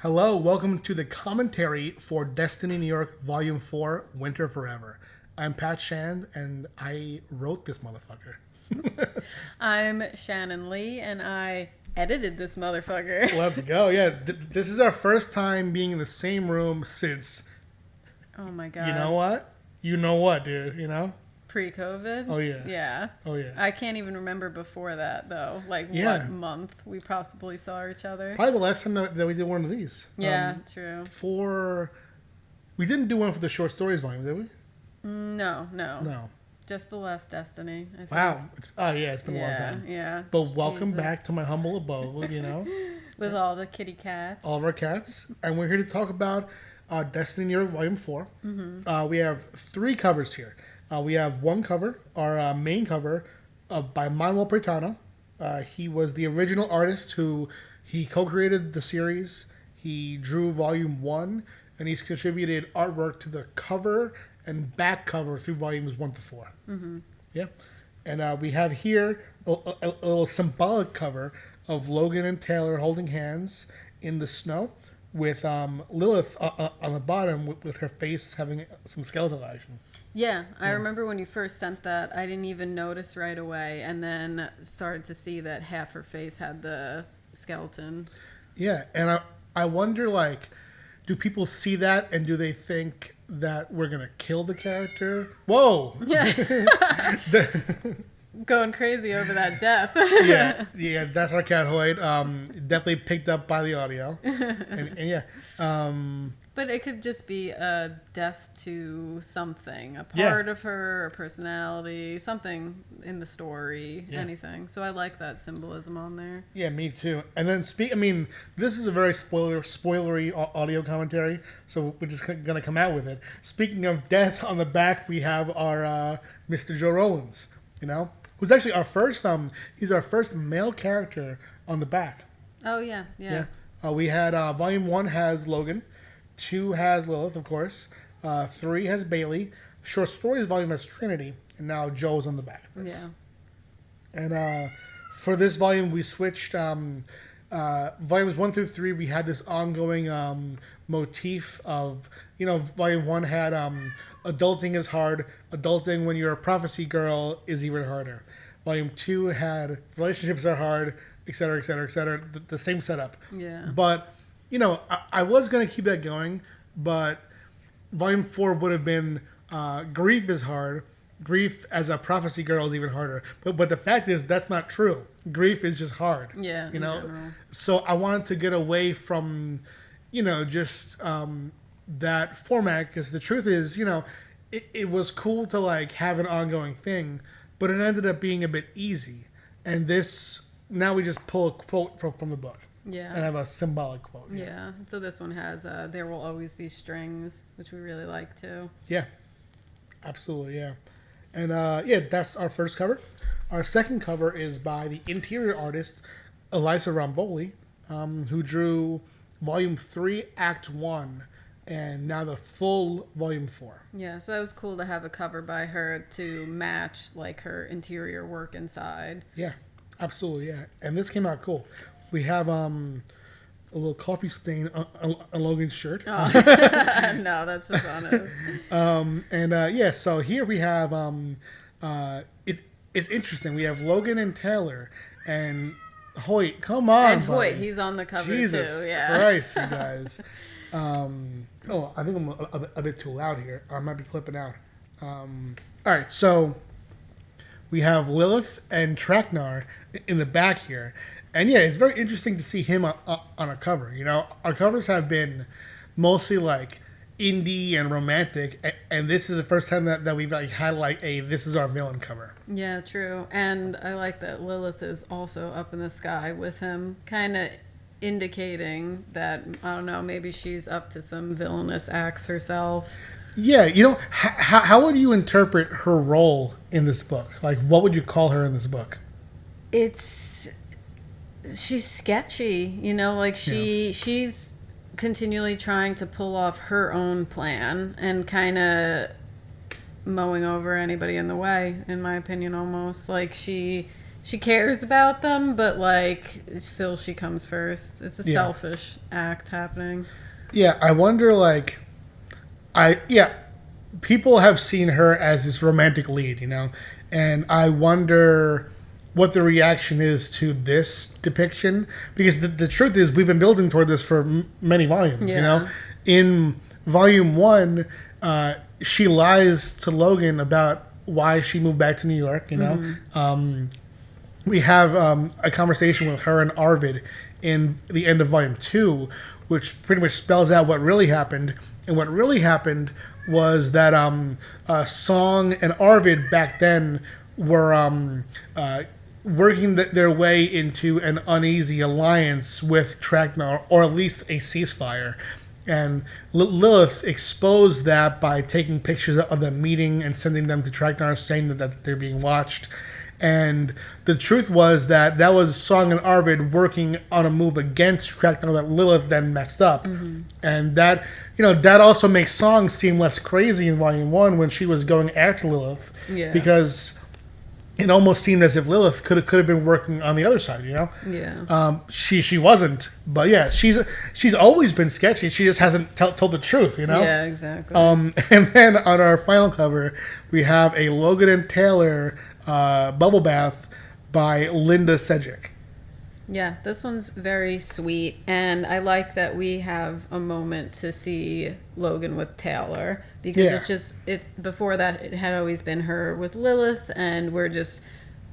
Hello, welcome to the commentary for Destiny New York Volume 4, Winter Forever. I'm Pat Shand, and I wrote this motherfucker. I'm Shannon Lee, and I edited this motherfucker. Let's go. Yeah, this is our first time being in the same room since... Oh my god. You know what? You know what, dude, you know? Pre-COVID? Oh, yeah. Yeah. Oh, yeah. I can't even remember before that, though. Like, Yeah. what month we possibly saw each other. Probably the last time that we did one of these. Yeah, true. We didn't do one for the short stories volume, did we? No. No. Just the last Destiny, I think. Wow. It's been a long time. Yeah. But welcome Jesus. back to my humble abode, you know? With all the kitty cats. All of our cats. And we're here to talk about Destiny New York Volume 4. Mm-hmm. We have 3 covers here. We have one cover, our main cover, by Manuel Pretano. He was the original artist who he co-created the series. He drew Volume 1, and he's contributed artwork to the cover and back cover through Volumes 1 to 4. Mm-hmm. Yeah. And we have here a little symbolic cover of Logan and Taylor holding hands in the snow with Lilith on the bottom with her face having some skeletal action. Yeah, I remember when you first sent that, I didn't even notice right away, and then started to see that half her face had the skeleton. Yeah, and I wonder, like, do people see that and do they think that we're going to kill the character? Whoa! Yeah. Going crazy over that death. yeah, that's our cat Hoyt. Definitely picked up by the audio. And yeah. But it could just be a death to something, a part of her, a personality, something in the story, anything. So I like that symbolism on there. Yeah, me too. And then this is a very spoilery audio commentary, so we're just gonna come out with it. Speaking of death, on the back we have our Mr. Joe Rollins, you know, who's actually our first. He's our first male character on the back. Oh yeah. We had Volume 1 has Logan. 2 has Lilith, of course. 3 has Bailey. Short Stories volume has Trinity. And now Joe's on the back of this. Yeah. And for this volume, we switched. Volumes 1 through 3, we had this ongoing motif of, Volume 1 had adulting is hard. Adulting when you're a prophecy girl is even harder. Volume 2 had relationships are hard, etc., etc., etc. The same setup. Yeah. But... I was going to keep that going, but Volume 4 would have been grief is hard. Grief as a prophecy girl is even harder. But the fact is, that's not true. Grief is just hard. Yeah, in general. So I wanted to get away from, just that format, because the truth is, it was cool to, like, have an ongoing thing, but it ended up being a bit easy. And now we just pull a quote from the book. Yeah. And have a symbolic quote. Yeah. So this one has there will always be strings, which we really like too. Yeah. Absolutely, yeah. And that's our first cover. Our second cover is by the interior artist Elisa Romboli, who drew Volume 3, Act 1, and now the full Volume 4. Yeah, so that was cool to have a cover by her to match like her interior work inside. Yeah. Absolutely, yeah. And this came out cool. We have a little coffee stain on Logan's shirt. Oh. No, that's just on it. So here we have it's interesting. We have Logan and Taylor and Hoyt. Come on, and Hoyt, he's on the cover Jesus too. Yeah. Christ, you guys. I think I'm a bit too loud here. I might be clipping out. All right, so we have Lilith and Tragnar in the back here. And yeah, it's very interesting to see him on a cover. Our covers have been mostly like indie and romantic, and this is the first time that we've like had like this is our villain cover. Yeah, true. And I like that Lilith is also up in the sky with him, kind of indicating that, I don't know, maybe she's up to some villainous acts herself. Yeah, how would you interpret her role in this book? Like, what would you call her in this book? She's sketchy, she's continually trying to pull off her own plan and kind of mowing over anybody in the way, in my opinion, almost. Like, she she cares about them, but like still she comes first. It's a selfish act happening. Yeah, I wonder like people have seen her as this romantic lead, and I wonder what the reaction is to this depiction, because the truth is we've been building toward this for many volumes. In volume 1, she lies to Logan about why she moved back to New York. We have a conversation with her and Arvid in the end of volume 2, which pretty much spells out what really happened. And what really happened was that Song and Arvid back then were working their way into an uneasy alliance with Tragnar, or at least a ceasefire. And Lilith exposed that by taking pictures of the meeting and sending them to Tragnar, saying that they're being watched. And the truth was that was Song and Arvid working on a move against Tragnar that Lilith then messed up. And that, that also makes Song seem less crazy in volume 1 when she was going after Lilith. Yeah. Because it almost seemed as if Lilith could have been working on the other side, Yeah. She wasn't, but yeah, she's always been sketchy. She just hasn't told the truth, Yeah, exactly. And then on our final cover, we have a Logan and Taylor bubble bath by Linda Cedric. Yeah, this one's very sweet, and I like that we have a moment to see Logan with Taylor, because before that it had always been her with Lilith, and we're just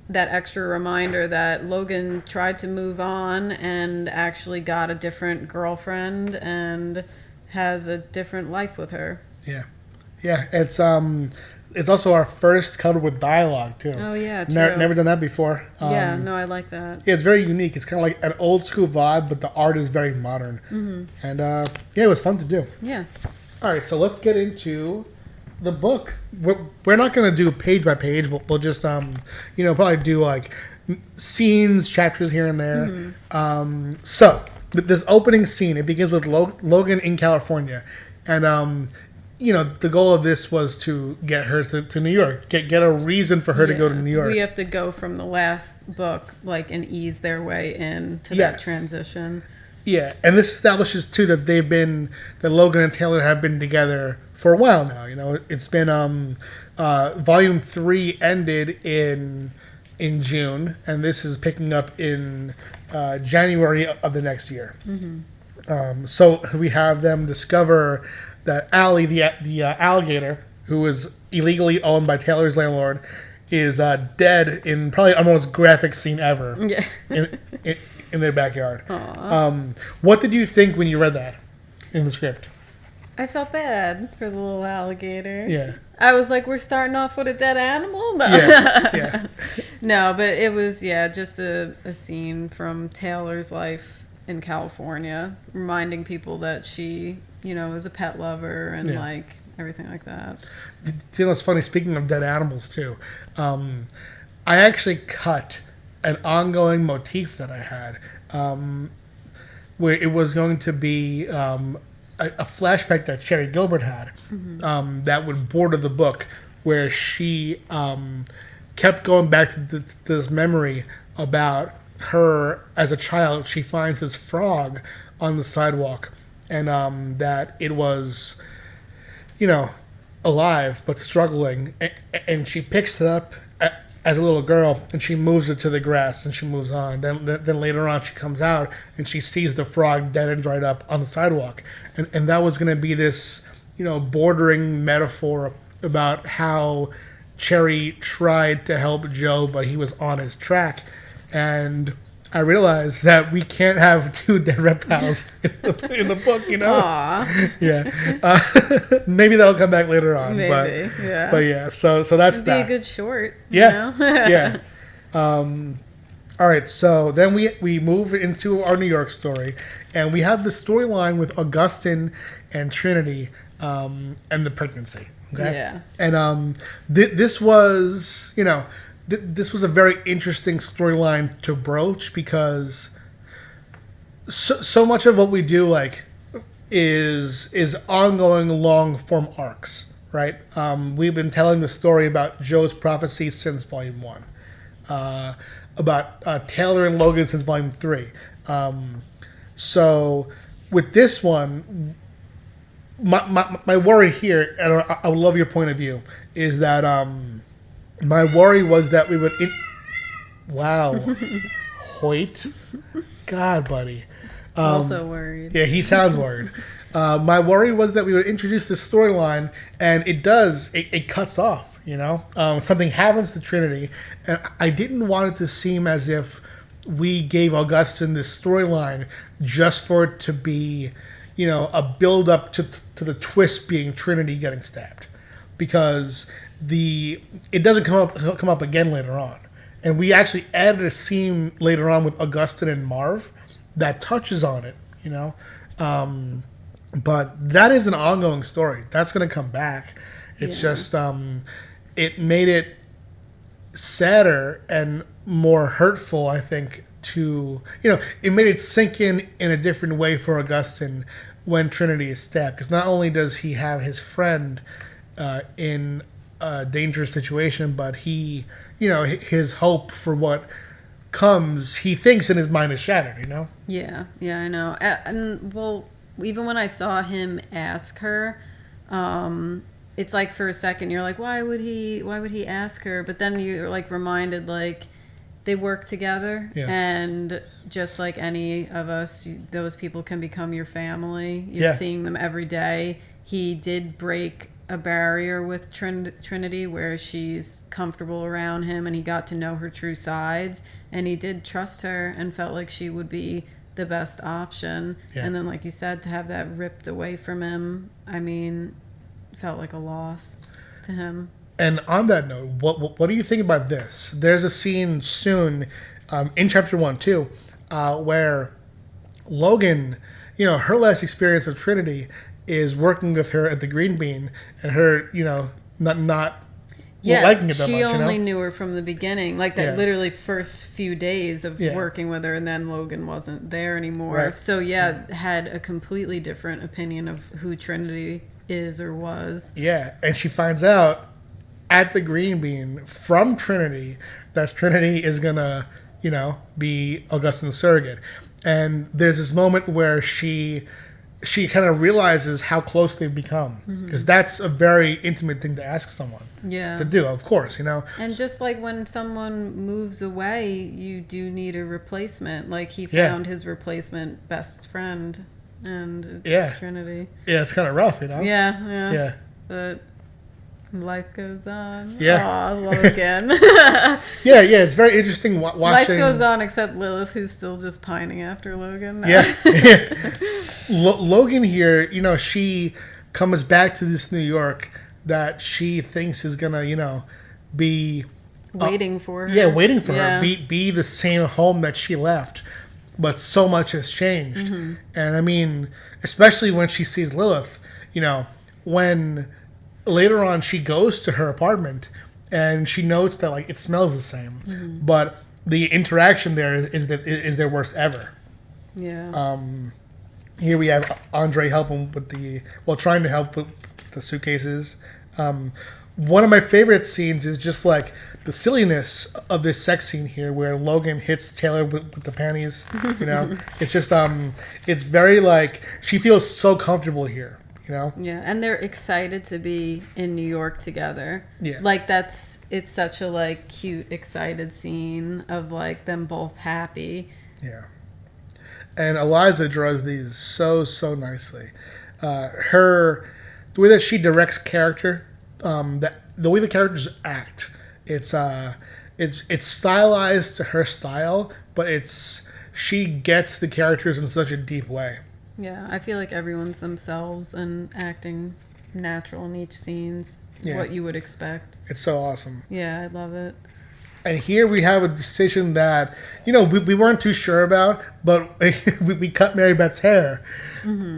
that extra reminder that Logan tried to move on and actually got a different girlfriend and has a different life with her. Yeah, it's also our first cover with dialogue too. Oh yeah, true. Never done that before. I like that. Yeah, it's very unique. It's kind of like an old school vibe, but the art is very modern. And it was fun to do. Yeah. All right, so let's get into the book. We're not going to do page by page. We'll just probably do like scenes, chapters here and there. So this opening scene, it begins with Logan in California, and the goal of this was to get her to New York, get a reason for her to go to New York. We have to go from the last book, and ease their way into that transition. Yeah, and this establishes too that that Logan and Taylor have been together for a while now. It's been volume 3 ended in June, and this is picking up in January of the next year. So we have them discover that Allie, the alligator, who was illegally owned by Taylor's landlord, is dead in probably our most graphic scene ever. Yeah. In their backyard. What did you think when you read that in the script? I felt bad for the little alligator. Yeah. I was like, we're starting off with a dead animal? No. Yeah. No, but it was, just a scene from Taylor's life in California, reminding people that she, is a pet lover and everything like that. It's funny, speaking of dead animals too, I actually cut an ongoing motif that I had, where it was going to be a flashback that Sherry Gilbert had, that would border the book, where she kept going back to this memory about her as a child. She finds this frog on the sidewalk, and that it was, alive but struggling, and she picks it up as a little girl, and she moves it to the grass, and she moves on. Then later on, she comes out, and she sees the frog dead and dried up on the sidewalk. And that was going to be this, bordering metaphor about how Cherry tried to help Joe, but he was on his track. And I realized that we can't have 2 dead reptiles in the book, Aww. Yeah. Maybe that'll come back later on. Maybe, But yeah, so that's It'd that. It'd be a good short. Yeah. Yeah. All right, so then we move into our New York story, and we have the storyline with Augustine and Trinity, and the pregnancy. Okay. Yeah. And this was, this was a very interesting storyline to broach, because so much of what we do is ongoing long form arcs, right? We've been telling the story about Joe's prophecy since volume 1. about Taylor and Logan since Volume 3. So with this one, my worry here, and I would love your point of view, is that my worry was that we would... Wow. Hoyt. God, buddy. Also worried. Yeah, he sounds worried. My worry was that we would introduce this storyline, and it cuts off, you know? Something happens to Trinity, and I didn't want it to seem as if we gave Augustine this storyline just for it to be, you know, a build-up to the twist being Trinity getting stabbed. Because it doesn't come up again later on. And we actually added a scene later on with Augustine and Marv that touches on it, you know? But that is an ongoing story. That's going to come back. It's just, it made it sadder and more hurtful, I think, to, you know, it made it sink in a different way for Augustine when Trinity is stabbed. Because not only does he have his friend in a dangerous situation, but he, you know, his hope for what comes, he thinks in his mind is shattered, you know? Yeah, I know. And, well, even when I saw him ask her, it's like for a second you're like, why would he ask her? But then you're like reminded, like, they work together, and just like any of us, those people can become your family. You're seeing them every day. He did break a barrier with Trinity where she's comfortable around him, and he got to know her true sides, and he did trust her and felt like she would be the best option. And then, like you said, to have that ripped away from him, I mean, felt like a loss to him. And on that note, what do you think about this? There's a scene soon in Chapter 1 too, where Logan, you know, her last experience of Trinity is working with her at the Green Bean, and her, you know, not liking it that much. She only you know? knew her from the beginning, like that literally first few days of working with her, and then Logan wasn't there anymore. Right. So had a completely different opinion of who Trinity is or was. Yeah, and she finds out at the Green Bean from Trinity that Trinity is gonna, you know, be Augustine's surrogate. And there's this moment where she kind of realizes how close they've become, because that's a very intimate thing to ask someone to do, of course, you know. And just like when someone moves away, you do need a replacement. Like he found his replacement best friend, and it's Trinity. Yeah, it's kind of rough, you know. Yeah. But life goes on. Yeah. Aw, Logan. yeah, it's very interesting watching. Life goes on, except Lilith, who's still just pining after Logan. Yeah. Logan here, you know, she comes back to this New York that she thinks is gonna, you know, be waiting for her. Yeah, waiting for her. Be the same home that she left. But so much has changed. And I mean, especially when she sees Lilith, you know, when later on she goes to her apartment and she notes that, like, it smells the same. But the interaction there is their worst ever. Yeah. Here we have Andre helping with trying to help with the suitcases. One of my favorite scenes is just like the silliness of this sex scene here, where Logan hits Taylor with the panties. You know, it's just it's very like she feels so comfortable here. You know. Yeah, and they're excited to be in New York together. Yeah. Like it's such a like cute, excited scene of like them both happy. Yeah. And Eliza draws these so nicely. The way that she directs character, the way the characters act, it's stylized to her style, but she gets the characters in such a deep way. Yeah, I feel like everyone's themselves and acting natural in each scene's what you would expect. It's so awesome. Yeah, I love it. And here we have a decision that, you know, we weren't too sure about, but we cut Mary Beth's hair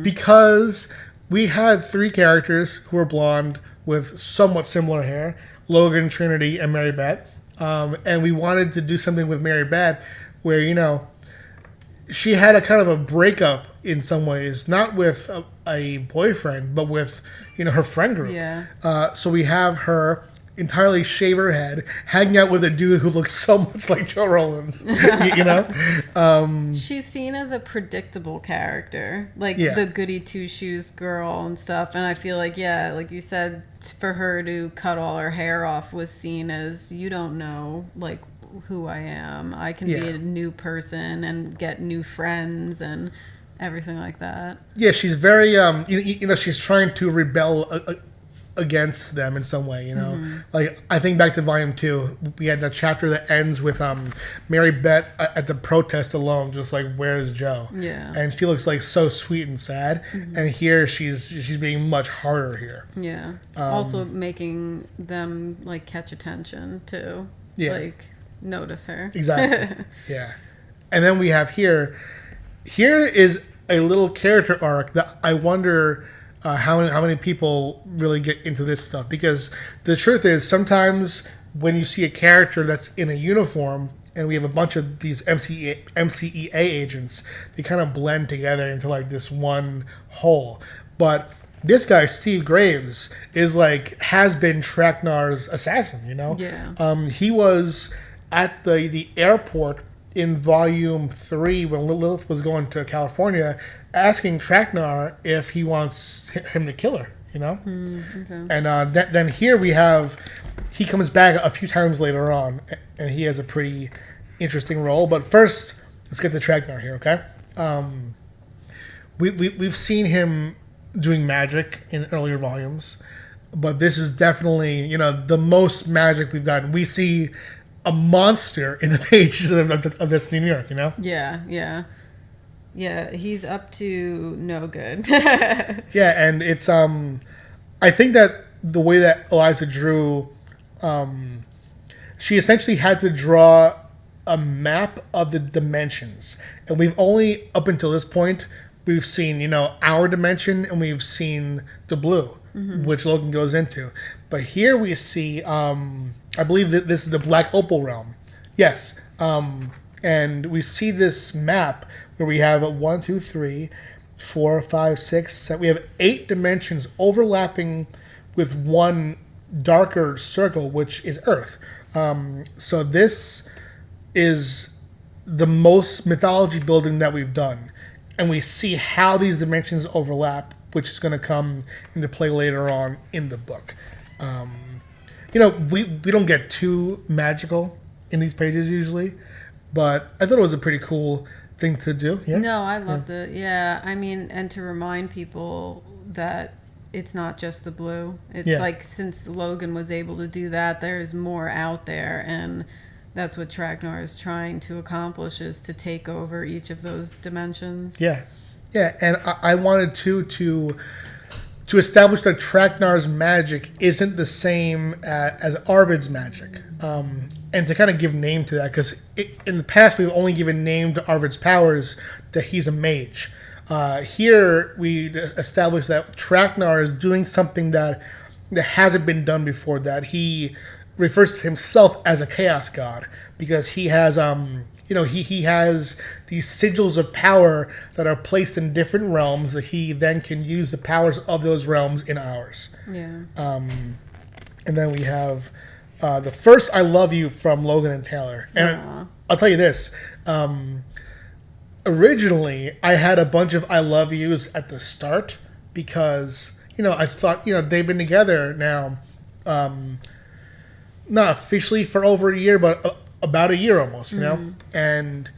because we had 3 characters who were blonde with somewhat similar hair, Logan, Trinity, and Mary Beth. And we wanted to do something with Mary Beth where, you know, she had a kind of a breakup in some ways, not with a boyfriend, but with, you know, her friend group. Yeah. So we have her entirely shave her head, hanging out with a dude who looks so much like Joe Rollins. You know? She's seen as a predictable character, like Yeah. the goody two shoes girl and stuff. And I feel like, yeah, like you said, for her to cut all her hair off was seen as, you don't know, like, who I am. I can be a new person and get new friends and everything like that. Yeah, she's very, you know, she's trying to rebel against them in some way, you know. Like, I think back to volume 2, we had that chapter that ends with Mary Beth at the protest alone, just like, where's Joe? Yeah. And she looks like so sweet and sad. And here she's being much harder here. Yeah. Also making them like catch attention too. Yeah. Like notice her. Exactly. Yeah. And then we have here is a little character arc that I wonder how many people really get into this stuff, because the truth is sometimes when you see a character that's in a uniform and we have a bunch of these MCEA agents, they kind of blend together into like this one whole. But this guy, Steve Graves, is like, has been Tragnar's assassin, you know? Yeah. He was at the airport in volume 3 when Lilith was going to California, asking Tragnar if he wants him to kill her, you know? Okay. And then here we have, he comes back a few times later on, and he has a pretty interesting role. But first, let's get to Tragnar here, okay? We've seen him doing magic in earlier volumes, but this is definitely, you know, the most magic we've gotten. We see a monster in the pages of this New York, you know? Yeah, he's up to no good. Yeah, and it's I think that the way that Eliza drew, she essentially had to draw a map of the dimensions, and we've only, up until this point, we've seen, you know, our dimension, and we've seen the blue, which Logan goes into. But here we see, I believe that this is the Black Opal realm. Yes, and we see this map where we have 1, 2, 3, 4, 5, 6, 7. We have 8 dimensions overlapping with one darker circle, which is Earth. So this is the most mythology building that we've done. And we see how these dimensions overlap, which is going to come into play later on in the book. You know, we don't get too magical in these pages usually, but I thought it was a pretty cool thing to do. Yeah? No, I loved it. Yeah, I mean, and to remind people that it's not just the blue. It's like, since Logan was able to do that, there's more out there, and that's what Tragnar is trying to accomplish, is to take over each of those dimensions. Yeah, and I wanted to establish that Tragnar's magic isn't the same as Arvid's magic, and to kind of give name to that, because in the past we've only given name to Arvid's powers, that he's a mage. Here we establish that Tragnar is doing something that hasn't been done before, that he refers to himself as a chaos god, because he has he has these sigils of power that are placed in different realms that he then can use the powers of those realms in ours. Yeah. And then we have the first "I love you" from Logan and Taylor. And I'll tell you this. Originally, I had a bunch of "I love yous" at the start, because, you know, I thought, you know, they've been together now, not officially for over a year, but about a year almost, you know? And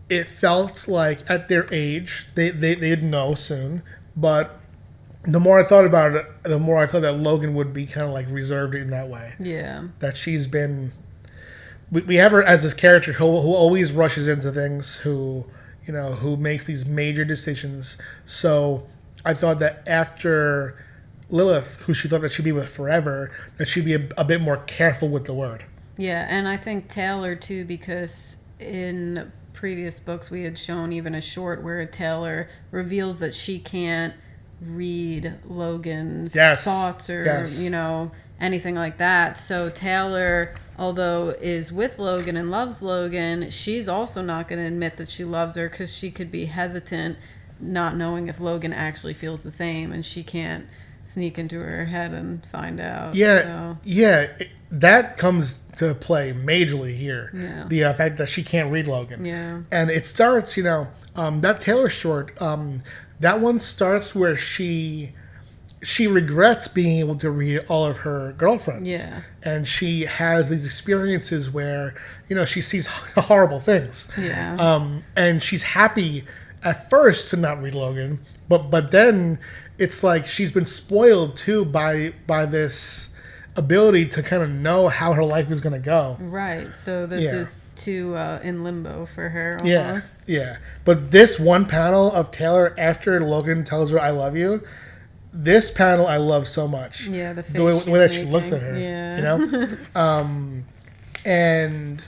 it felt like at their age, they'd know soon. But the more I thought about it, the more I thought that Logan would be kind of like reserved in that way. Yeah. That she's been... We have her as this character who always rushes into things, who makes these major decisions. So I thought that after Lilith, who she thought that she'd be with forever, that she'd be a bit more careful with the word. Yeah, and I think Taylor too, because in previous books we had shown even a short where Taylor reveals that she can't read Logan's thoughts or you know, anything like that. So Taylor, although is with Logan and loves Logan, she's also not going to admit that she loves her, because she could be hesitant, not knowing if Logan actually feels the same, and she can't sneak into her head and find out. Yeah, so. That comes to play majorly here. Yeah. The fact that she can't read Logan. Yeah. And it starts, that Taylor short, that one starts where she regrets being able to read all of her girlfriends. Yeah. And she has these experiences where, she sees horrible things. Yeah. And she's happy at first to not read Logan, but then it's like she's been spoiled too by this ability to kind of know how her life is going to go. Right. So this is too in limbo for her almost. Yeah. But this one panel of Taylor after Logan tells her I love you, this panel I love so much. Yeah, the face the way that she making. looks at her. Yeah. And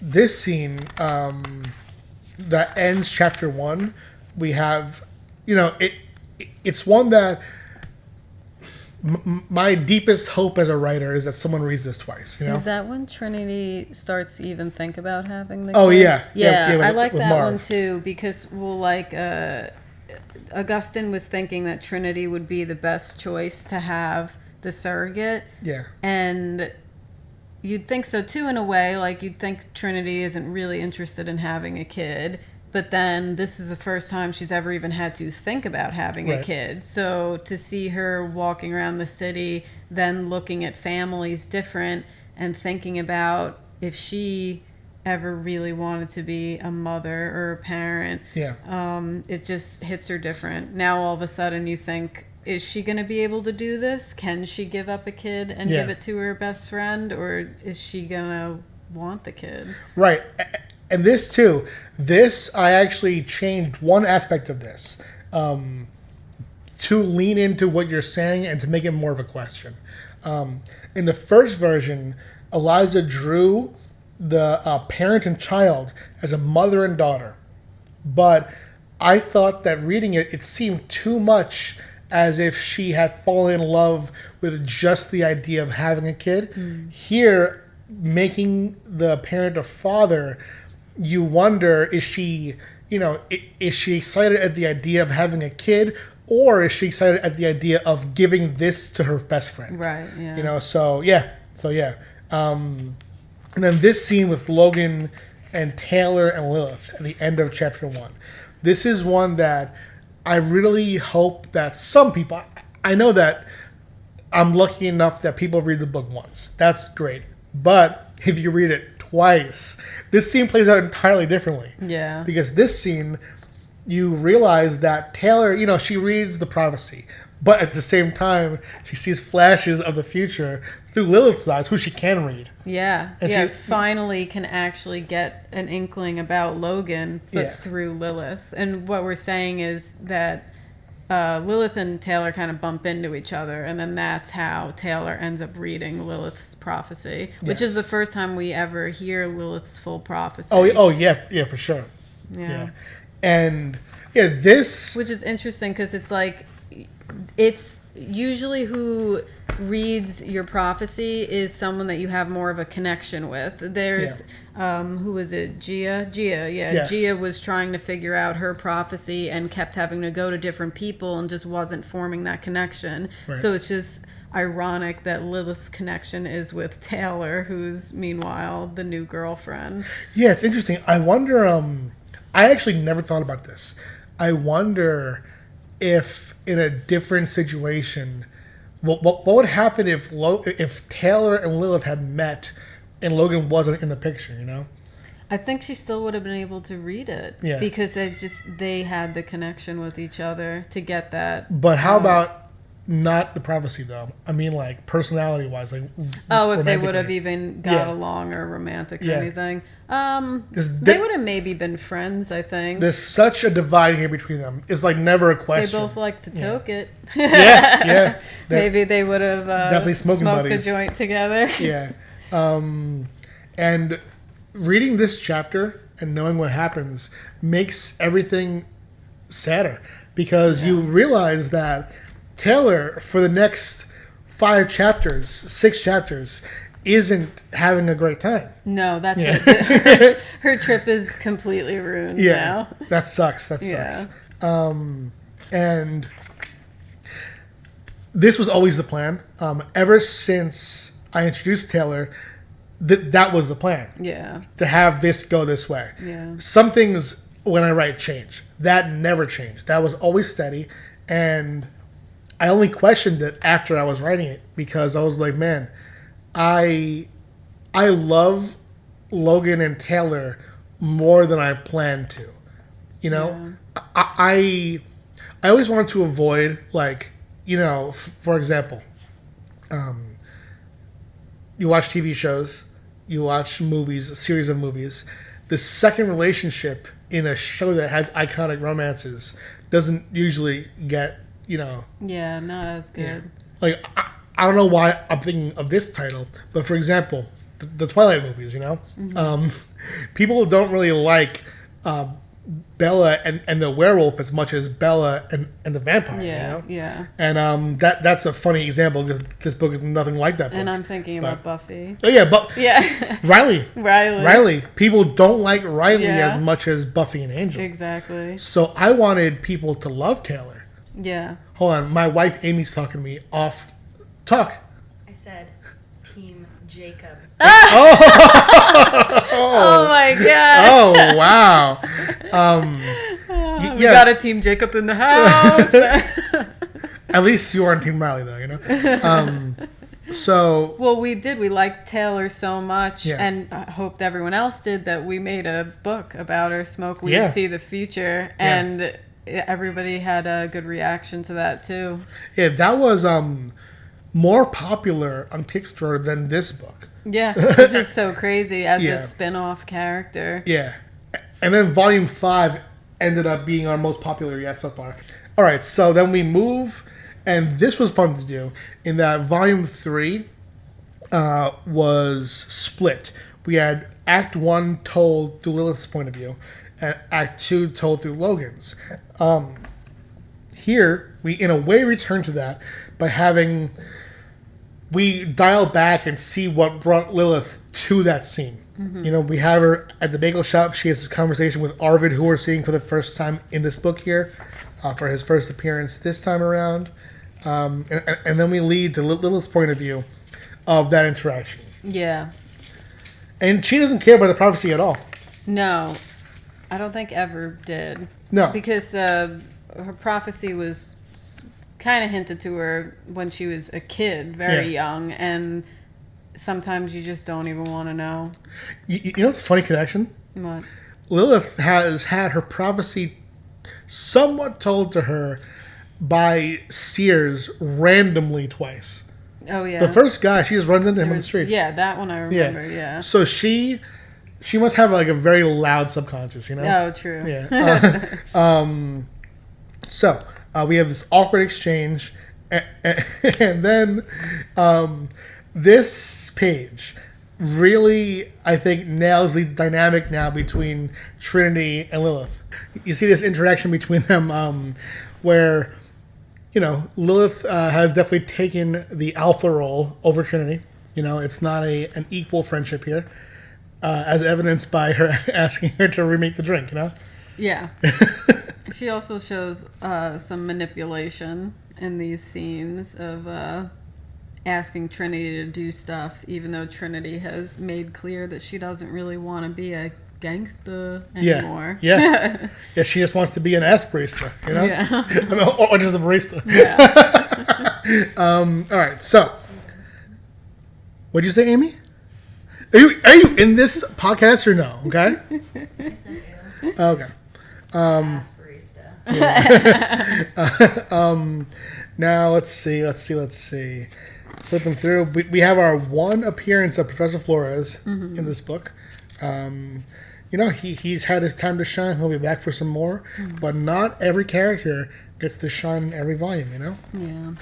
this scene that ends chapter 1, we have, it's one that my deepest hope as a writer is that someone reads this twice. Is that when Trinity starts to even think about having the kid? Oh yeah. I like that Marv. one too because Augustine was thinking that Trinity would be the best choice to have the surrogate. Yeah. And you'd think so too in a way, like you'd think Trinity isn't really interested in having a kid. But then this is the first time she's ever even had to think about having a kid. So to see her walking around the city, then looking at families different and thinking about if she ever really wanted to be a mother or a parent, it just hits her different. Now all of a sudden you think, is she going to be able to do this? Can she give up a kid and give it to her best friend? Or is she going to want the kid? Right. And this too, I actually changed one aspect of this to lean into what you're saying and to make it more of a question. In the first version, Eliza drew the parent and child as a mother and daughter. But I thought that reading it seemed too much as if she had fallen in love with just the idea of having a kid. Here, making the parent a father, you wonder, is she excited at the idea of having a kid, or is she excited at the idea of giving this to her best friend? Right, yeah. So and then this scene with Logan and Taylor and Lilith at the end of chapter 1. This is one that I really hope that some people, I know that I'm lucky enough that people read the book once. That's great. But if you read it twice, this scene plays out entirely differently. Yeah. Because this scene, you realize that Taylor, she reads the prophecy, but at the same time, she sees flashes of the future through Lilith's eyes, who she can read. Yeah. And she finally can actually get an inkling about Logan, but through Lilith. And what we're saying is that Lilith and Taylor kind of bump into each other, and then that's how Taylor ends up reading Lilith's prophecy, which is the first time we ever hear Lilith's full prophecy. Oh yeah, for sure. Yeah. And this, which is interesting because it's like, it's usually who reads your prophecy is someone that you have more of a connection with. There's who was it? Gia. Yes. Gia was trying to figure out her prophecy and kept having to go to different people and just wasn't forming that connection. Right. So it's just ironic that Lilith's connection is with Taylor, who's meanwhile the new girlfriend. Yeah, it's interesting. I wonder, I actually never thought about this. I wonder if in a different situation, what would happen if Taylor and Lilith had met and Logan wasn't in the picture, I think she still would have been able to read it. Yeah. Because they had the connection with each other to get that. But how about not the prophecy, though? I mean, like, personality-wise. If they would have even got along or romantic or anything. They would have maybe been friends, I think. There's such a divide here between them. It's like never a question. They both like to toke it. Yeah. Maybe they would have definitely smoked a joint together. Yeah. And reading this chapter and knowing what happens makes everything sadder. Because you realize that Taylor, for the next 6 chapters, isn't having a great time. No, that's it. Her trip is completely ruined now. That sucks. And this was always the plan. Ever since I introduced Taylor, that was the plan. Yeah. To have this go this way. Yeah. Some things when I write change. That never changed. That was always steady. And I only questioned it after I was writing it because I was like, man, I love Logan and Taylor more than I planned to. You know? Yeah. I always wanted to avoid, like, you know, for example, you watch TV shows, you watch movies, a series of movies. The second relationship in a show that has iconic romances doesn't usually get, you know... Yeah, not as good. Yeah. Like, I don't know why I'm thinking of this title, but for example, the Twilight movies, you know? Mm-hmm. People don't really like Bella and the werewolf as much as Bella and the vampire. Yeah, you know? Yeah. And that's a funny example because this book is nothing like that book. And I'm thinking about Buffy. Oh yeah, yeah. Riley. People don't like Riley Yeah. as much as Buffy and Angel. Exactly. So I wanted people to love Taylor. Yeah. Hold on, my wife Amy's talking to me off. Talk. I said, Team Jacob. Oh my god. Oh wow. We got a Team Jacob in the house. At least you are on Team Riley though, you know. So well, we did. We liked Taylor so much, Yeah. and I hoped everyone else did, that we made a book about her. Smoke Weed, Yeah. See the Future, Yeah. and everybody had a good reaction to that too. yeah, that was more popular on Kickstarter than this book. Yeah, which is so crazy as Yeah. a spin-off character. Yeah. And then Volume 5 ended up being our most popular yet so far. All right, so then we move, and this was fun to do, in that Volume 3 was split. We had Act 1 told through Lilith's point of view, and Act 2 told through Logan's. Here, we in a way return to that by having... We dial back and see what brought Lilith to that scene. Mm-hmm. You know, we have her at the bagel shop. She has this conversation with Arvid, who we're seeing for the first time in this book here, for his first appearance this time around. And then we lead to Lilith's point of view of that interaction. Yeah. And she doesn't care about the prophecy at all. No, I don't think ever did. No. Because her prophecy was kind of hinted to her when she was a kid, very young, and sometimes you just don't even want to know. You know what's a funny connection? What? Lilith has had her prophecy somewhat told to her by Sears randomly twice. Oh, yeah. The first guy, she just runs into him on the street. Yeah, that one I remember, yeah. So she must have like a very loud subconscious, you know? Oh, true. Yeah. So we have this awkward exchange, and then this page really, I think, nails the dynamic now between Trinity and Lilith. You see this interaction between them where, you know, Lilith has definitely taken the alpha role over Trinity. You know, it's not an equal friendship here, as evidenced by her asking her to remake the drink, you know? Yeah. She also shows some manipulation in these scenes of asking Trinity to do stuff, even though Trinity has made clear that she doesn't really want to be a gangster anymore. Yeah. Yeah, she just wants to be an ass barista, you know? Yeah. I mean, or just a barista. Yeah. All right, so what'd you say, Amy? Are you in this podcast or no? Okay. I said you. Okay. Ass barista. Now let's see. Flipping through, we have our one appearance of Professor Flores in this book. You know, he's had his time to shine. He'll be back for some more, but not every character gets to shine in every volume. You know. Yeah.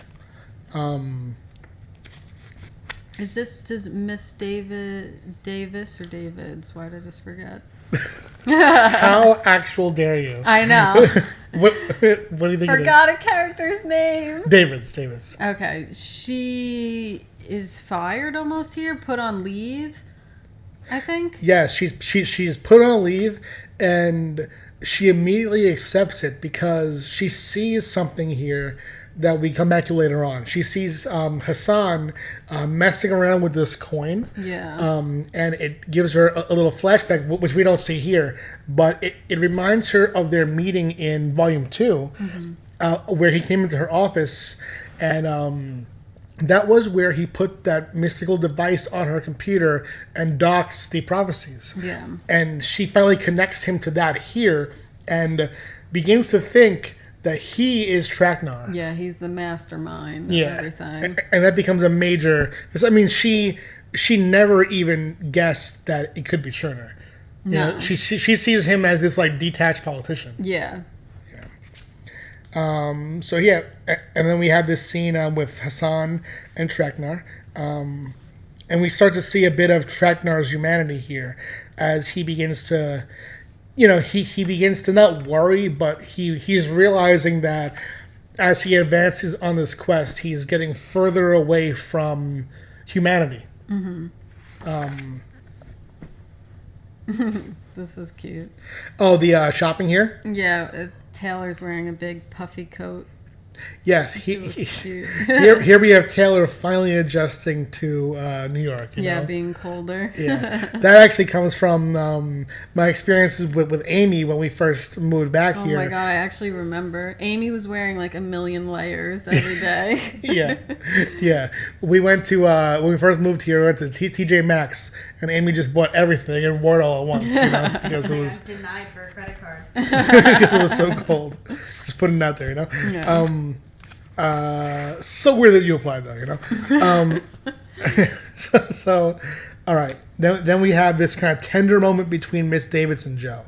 Does Miss Davis or Davids? Why did I just forget? How actual dare you? I know. What do you think? Forgot a character's name. Davis. Okay, she is fired almost here, put on leave, I think. Yeah, she's put on leave, and she immediately accepts it because she sees something here that we come back to later on. She sees Hassan messing around with this coin. Yeah. And it gives her a little flashback, which we don't see here, but it reminds her of their meeting in Volume 2, where he came into her office, and that was where he put that mystical device on her computer and docks the prophecies. Yeah. And she finally connects him to that here and begins to think that he is Tragnar. Yeah, he's the mastermind of everything. And that becomes a major... Because, I mean, she never even guessed that it could be Turner. You know, she sees him as this, like, detached politician. Yeah. So, yeah. And then we have this scene with Hassan and Tragnar. And we start to see a bit of Tragnar's humanity here as he begins to... You know, he begins to not worry, but he's realizing that as he advances on this quest, he's getting further away from humanity. This is cute. Oh, the shopping here? Yeah, Taylor's wearing a big puffy coat. Yes, Cute. here we have Taylor finally adjusting to New York. You know? Being colder. Yeah, that actually comes from my experiences with Amy when we first moved back here. Oh my god, I actually remember. Amy was wearing like a million layers every day. yeah. We went to when we first moved here. We went to TJ Maxx, and Amy just bought everything and wore it all at once. You know, because it was denied for a credit card. because it was so cold. Just putting it out there, you know. Yeah. So weird that you applied though, you know. So all right. Then we have this kind of tender moment between Miss Davids and Joe.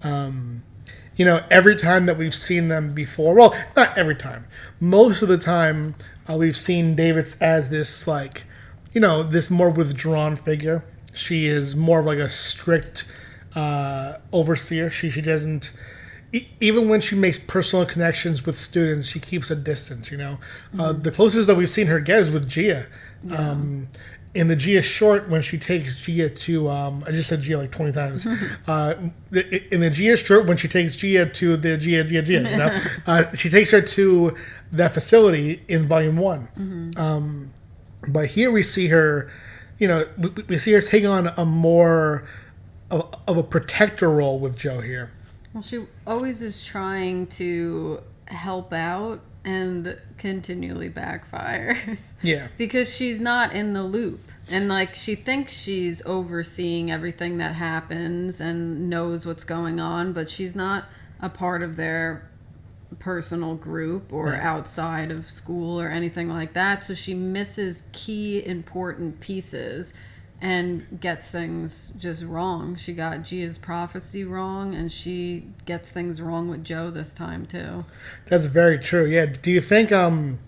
You know, every time that we've seen them before, well, not every time. Most of the time, we've seen Davids as this, like, you know, this more withdrawn figure. She is more of like a strict overseer. She doesn't... Even when she makes personal connections with students, she keeps a distance, you know. The closest that we've seen her get is with Gia. Yeah. In the Gia short, when she takes Gia to... I just said Gia like 20 times. In the Gia short, when she takes Gia to the Gia, you know. She takes her to that facility in Volume 1. But here we see her, you know, we see her take on a more of a protector role with Joe here. Well, she always is trying to help out and continually backfires. Yeah. Because she's not in the loop. And, like, she thinks she's overseeing everything that happens and knows what's going on, but she's not a part of their personal group or outside of school or anything like that. So she misses key important pieces and gets things just wrong. She got Gia's prophecy wrong, and she gets things wrong with Joe this time too. That's very true. Yeah. Do you think? I mean,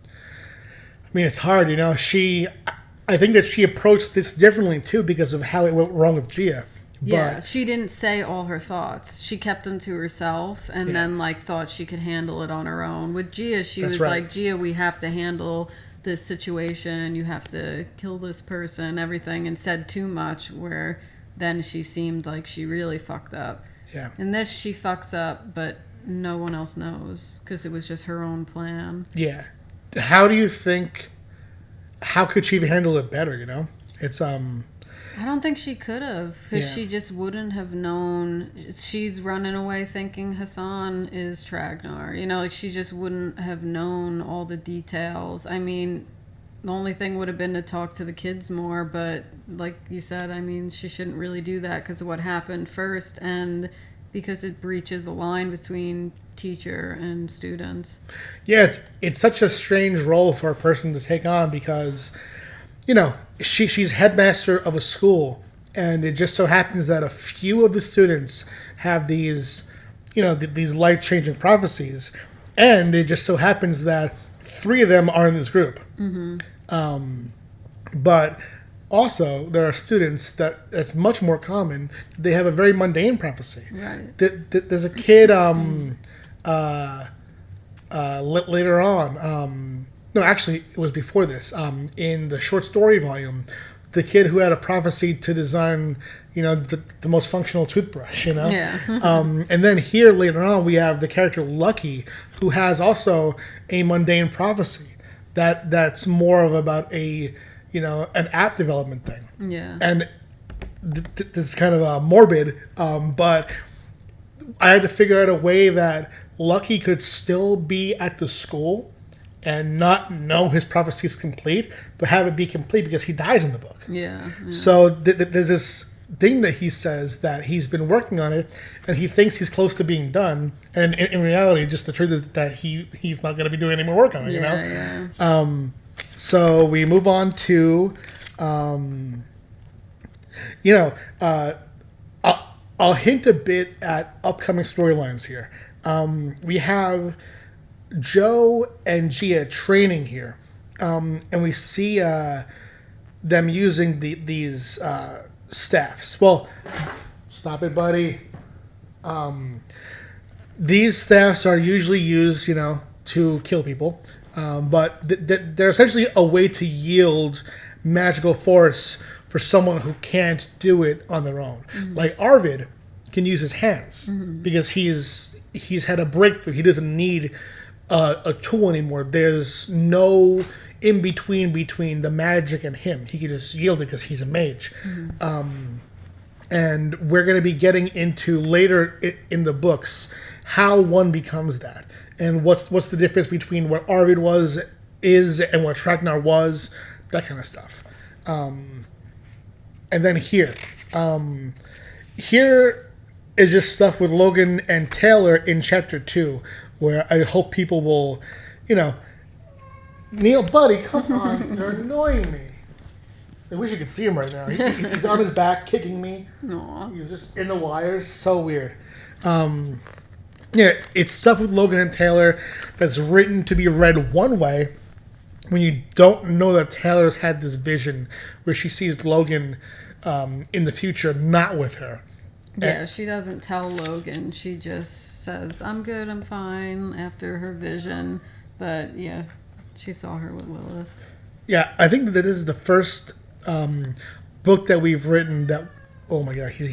it's hard. You know, I think that she approached this differently too because of how it went wrong with Gia. Yeah, she didn't say all her thoughts. She kept them to herself, and then like thought she could handle it on her own. With Gia, she was like, Gia, we have to handle this situation, you have to kill this person, everything, and said too much, where then she seemed like she really fucked up. Yeah. In this, she fucks up, but no one else knows, because it was just her own plan. Yeah. How do you think, how could she handle it better, you know? It's, I don't think she could have, because she just wouldn't have known. She's running away thinking Hassan is Tragnar. You know, like, she just wouldn't have known all the details. I mean, the only thing would have been to talk to the kids more, but like you said, I mean, she shouldn't really do that because of what happened first and because it breaches a line between teacher and students. Yeah, it's such a strange role for a person to take on because... You know, she's headmaster of a school, and it just so happens that a few of the students have these, you know, these life-changing prophecies, and it just so happens that 3 of them are in this group. But also, there are students that's much more common. They have a very mundane prophecy. Right. There's a kid later on. No, actually, it was before this. In the short story volume, the kid who had a prophecy to design, the most functional toothbrush, Yeah. And then here later on we have the character Lucky, who has also a mundane prophecy that's more of about an app development thing. Yeah. And this is kind of morbid, but I had to figure out a way that Lucky could still be at the school and not know his prophecy is complete, but have it be complete because he dies in the book. Yeah. So there's this thing that he says that he's been working on it, and he thinks he's close to being done, and in reality, just the truth is that he's not going to be doing any more work on it. Yeah. So we move on to, I'll hint a bit at upcoming storylines here. We have Joe and Gia training here, and we see them using these staffs. Well, stop it, buddy. These staffs are usually used, to kill people, but they're essentially a way to yield magical force for someone who can't do it on their own. Mm-hmm. Like Arvid can use his hands because he's had a breakthrough. He doesn't need a tool anymore. There's no in between the magic and him. He can just yield it because he's a mage. Mm-hmm. And we're going to be getting into later in the books how one becomes that, and what's the difference between what Arvid is and what Tragnar was, that kind of stuff. And then here is just stuff with Logan and Taylor in chapter 2, where I hope people will, Neil, buddy, come on, you're annoying me. I wish you could see him right now. He's on his back kicking me. Aww. He's just in the wires. So weird. It's stuff with Logan and Taylor that's written to be read one way when you don't know that Taylor's had this vision where she sees Logan in the future not with her. Yeah, she doesn't tell Logan. She just says, I'm good, I'm fine, after her vision. But, yeah, she saw her with Lilith. Yeah, I think that this is the first book that we've written that... Oh, my God, he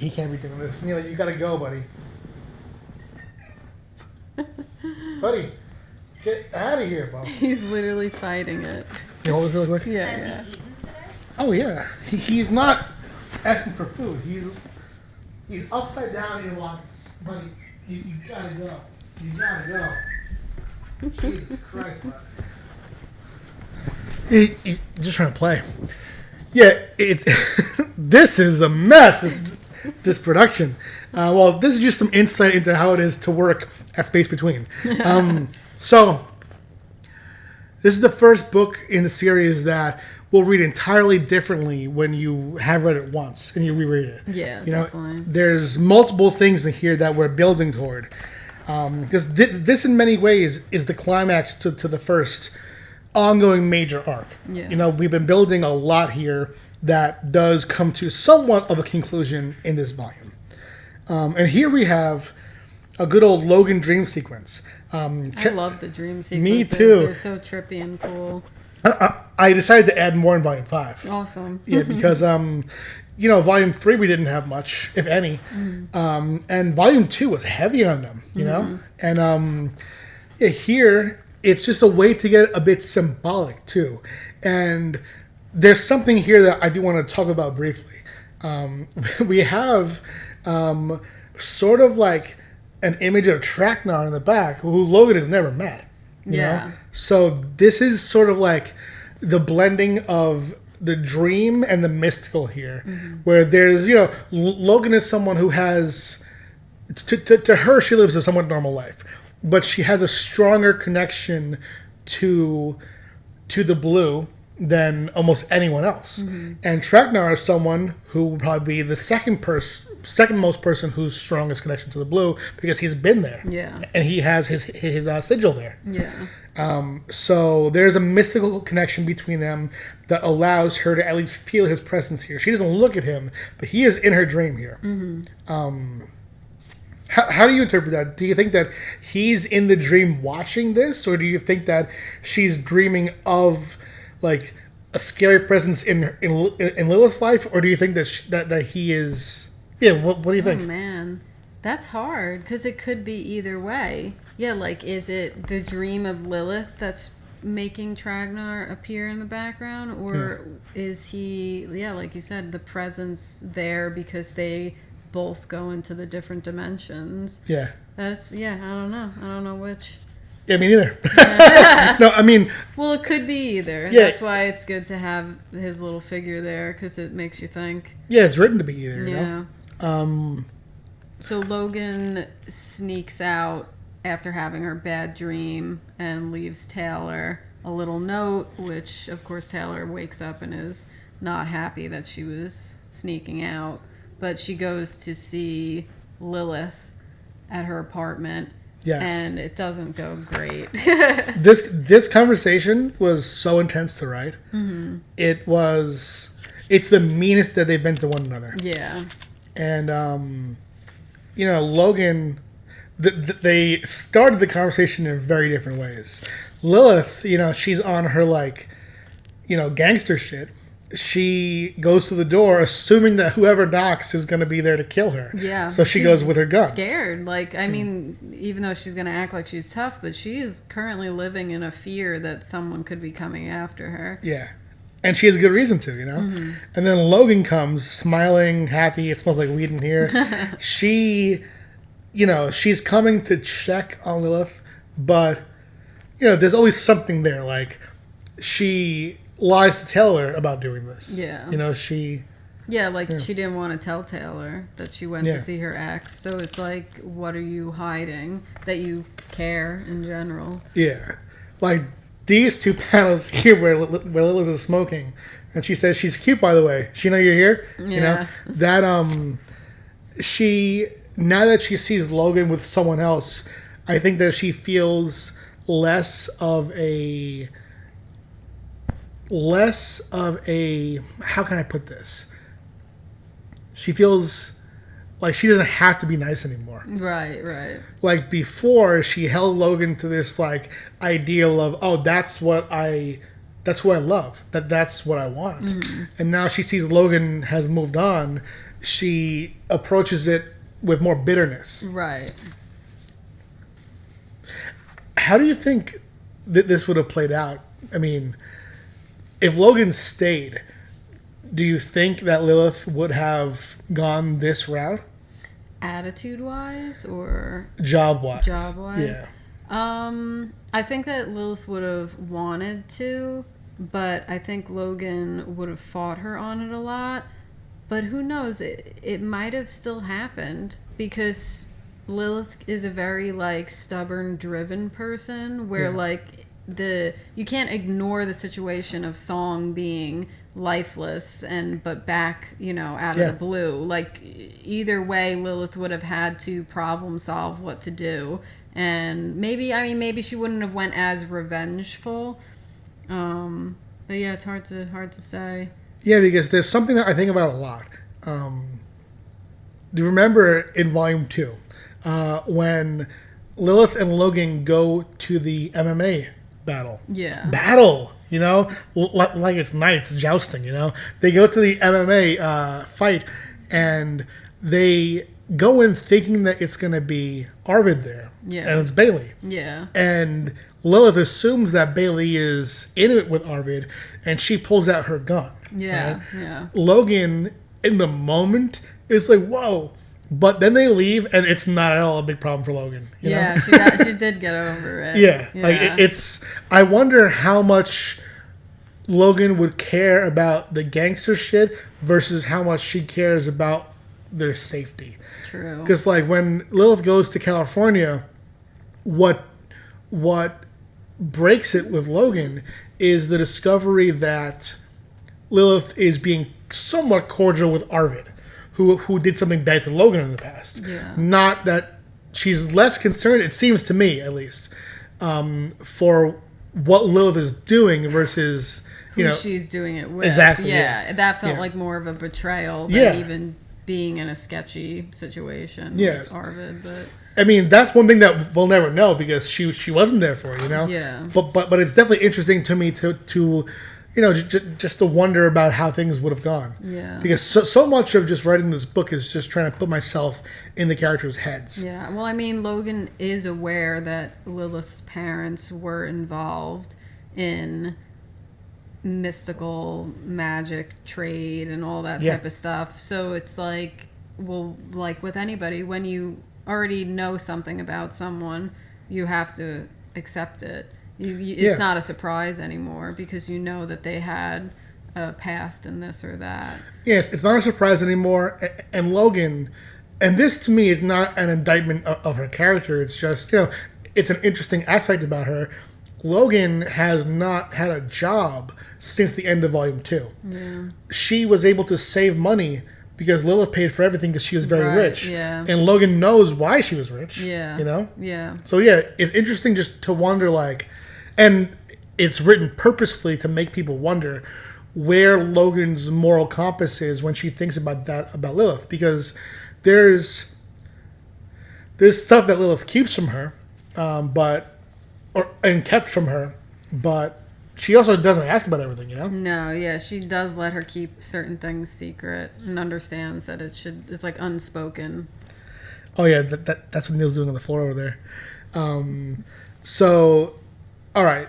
can't be doing this. Neil, you got to go, buddy. Buddy, get out of here, Bob. He's literally fighting it. Can you hold this really quick? Yeah, Has yeah. he eaten today? Oh, yeah. He's not asking for food. He's upside down in lines. Buddy, you gotta go. You gotta go. Jesus Christ, bud. He's just trying to play. Yeah, it's this is a mess, this production. Well, this is just some insight into how it is to work at Space Between. So, this is the first book in the series that we'll read entirely differently when you have read it once and you reread it. Yeah, definitely. There's multiple things in here that we're building toward. Because this, in many ways, is the climax to the first ongoing major arc. Yeah. We've been building a lot here that does come to somewhat of a conclusion in this volume. And here we have a good old Logan dream sequence. I love the dream sequences. Me too. They're so trippy and cool. I decided to add more in Volume 5. Awesome. Yeah, because, Volume 3 we didn't have much, if any. Mm-hmm. And Volume 2 was heavy on them, you know? And here, it's just a way to get a bit symbolic, too. And there's something here that I do want to talk about briefly. We have sort of like an image of Tragnar in the back, who Logan has never met. You know? So this is sort of like the blending of the dream and the mystical here, where there's, Logan is someone who has, to her, she lives a somewhat normal life, but she has a stronger connection to the blue than almost anyone else. And Tragnar is someone who will probably be the second most person whose strongest connection to the blue, because he's been there. Yeah. And he has his sigil there. Yeah. So there's a mystical connection between them that allows her to at least feel his presence here. She doesn't look at him, but he is in her dream here. How do you interpret that? Do you think that he's in the dream watching this, or do you think that she's dreaming of, like, a scary presence in Lilith's life, or do you think that he is? Yeah, what do you think? Oh man, that's hard because it could be either way. Yeah, like is it the dream of Lilith that's making Tragnar appear in the background, or is he? Yeah, like you said, the presence there because they both go into the different dimensions. Yeah. I don't know. I don't know which. Yeah, me neither. No, I mean... Well, it could be either. Yeah. That's why it's good to have his little figure there, because it makes you think. Yeah, it's written to be either, you know? So Logan sneaks out after having her bad dream and leaves Taylor a little note, which, of course, Taylor wakes up and is not happy that she was sneaking out. But she goes to see Lilith at her apartment. Yes. And it doesn't go great. This conversation was so intense to write. Mm-hmm. It's the meanest that they've been to one another. Yeah. And, you know, Logan, they started the conversation in very different ways. Lilith, you know, she's on her, like, you know, gangster shit. She goes to the door assuming that whoever knocks is going to be there to kill her. Yeah. So she goes with her gun. Scared. Like, I mean, even though she's going to act like she's tough, but she is currently living in a fear that someone could be coming after her. Yeah. And she has a good reason to, you know? Mm-hmm. And then Logan comes, smiling, happy. It smells like weed in here. She, you know, she's coming to check on Lilith, but, you know, there's always something there. Like, she lies to Taylor about doing this. Yeah. You know, she... Yeah, like she didn't want to tell Taylor that she went to see her ex. So it's like, what are you hiding? That you care in general. Yeah. Like, these two panels here where Lilith is smoking, and she says, she's cute, by the way. She know you're here? Yeah. You know? That, she... Now that she sees Logan with someone else, I think that she feels less of a... how can I put this? She feels like she doesn't have to be nice anymore. Right. Like before, she held Logan to this like ideal of, oh, that's who I love. That's what I want. Mm-hmm. And now she sees Logan has moved on. She approaches it with more bitterness. Right. How do you think that this would have played out? I mean, if Logan stayed, do you think that Lilith would have gone this route? Attitude-wise or job-wise? Yeah. I think that Lilith would have wanted to, but I think Logan would have fought her on it a lot. But who knows? It might have still happened because Lilith is a very like stubborn, driven person where like you can't ignore the situation of Song being lifeless but back, you know, out of the blue. Like either way, Lilith would have had to problem solve what to do, and maybe she wouldn't have went as revengeful. But yeah, it's hard to say. Yeah, because there's something that I think about a lot. Do you remember in Volume 2 when Lilith and Logan go to the MMA battle? Yeah. Battle, you know? Like it's knights jousting, you know? They go to the MMA fight, and they go in thinking that it's going to be Arvid there. Yeah. And it's Bailey. Yeah. And Lilith assumes that Bailey is in it with Arvid, and she pulls out her gun. Yeah, right? yeah. Logan, in the moment, is like, whoa. But then they leave, and it's not at all a big problem for Logan. You know? she did get over it. Yeah. Like, it's... I wonder how much Logan would care about the gangster shit versus how much she cares about their safety. True. Because, like, when Lilith goes to California, what breaks it with Logan is the discovery that Lilith is being somewhat cordial with Arvid, who did something bad to Logan in the past. Yeah. Not that she's less concerned, it seems to me at least, for what Lilith is doing versus who she's doing it with. Exactly. Yeah, that felt like more of a betrayal than even being in a sketchy situation with Arvid. But I mean, that's one thing that we'll never know because she wasn't there for it, you know? Yeah. But it's definitely interesting to me to just the wonder about how things would have gone. Yeah. Because so much of just writing this book is just trying to put myself in the characters' heads. Yeah. Well, I mean, Logan is aware that Lilith's parents were involved in mystical magic trade and all that type of stuff. So it's like, well, like with anybody, when you already know something about someone, you have to accept it. It's not a surprise anymore because you know that they had a past in this or that. Yes, it's not a surprise anymore. And Logan, and this to me is not an indictment of her character. It's just, it's an interesting aspect about her. Logan has not had a job since the end of Volume 2. Yeah. She was able to save money because Lilith paid for everything because she was very rich. Yeah. And Logan knows why she was rich. Yeah. Yeah. So it's interesting just to wonder, and it's written purposefully to make people wonder where Logan's moral compass is when she thinks about Lilith, because there's stuff that Lilith keeps from her, and kept from her, but she also doesn't ask about everything, No, yeah, she does let her keep certain things secret and understands that it's like unspoken. Oh yeah, that's what Neil's doing on the floor over there. So, all right,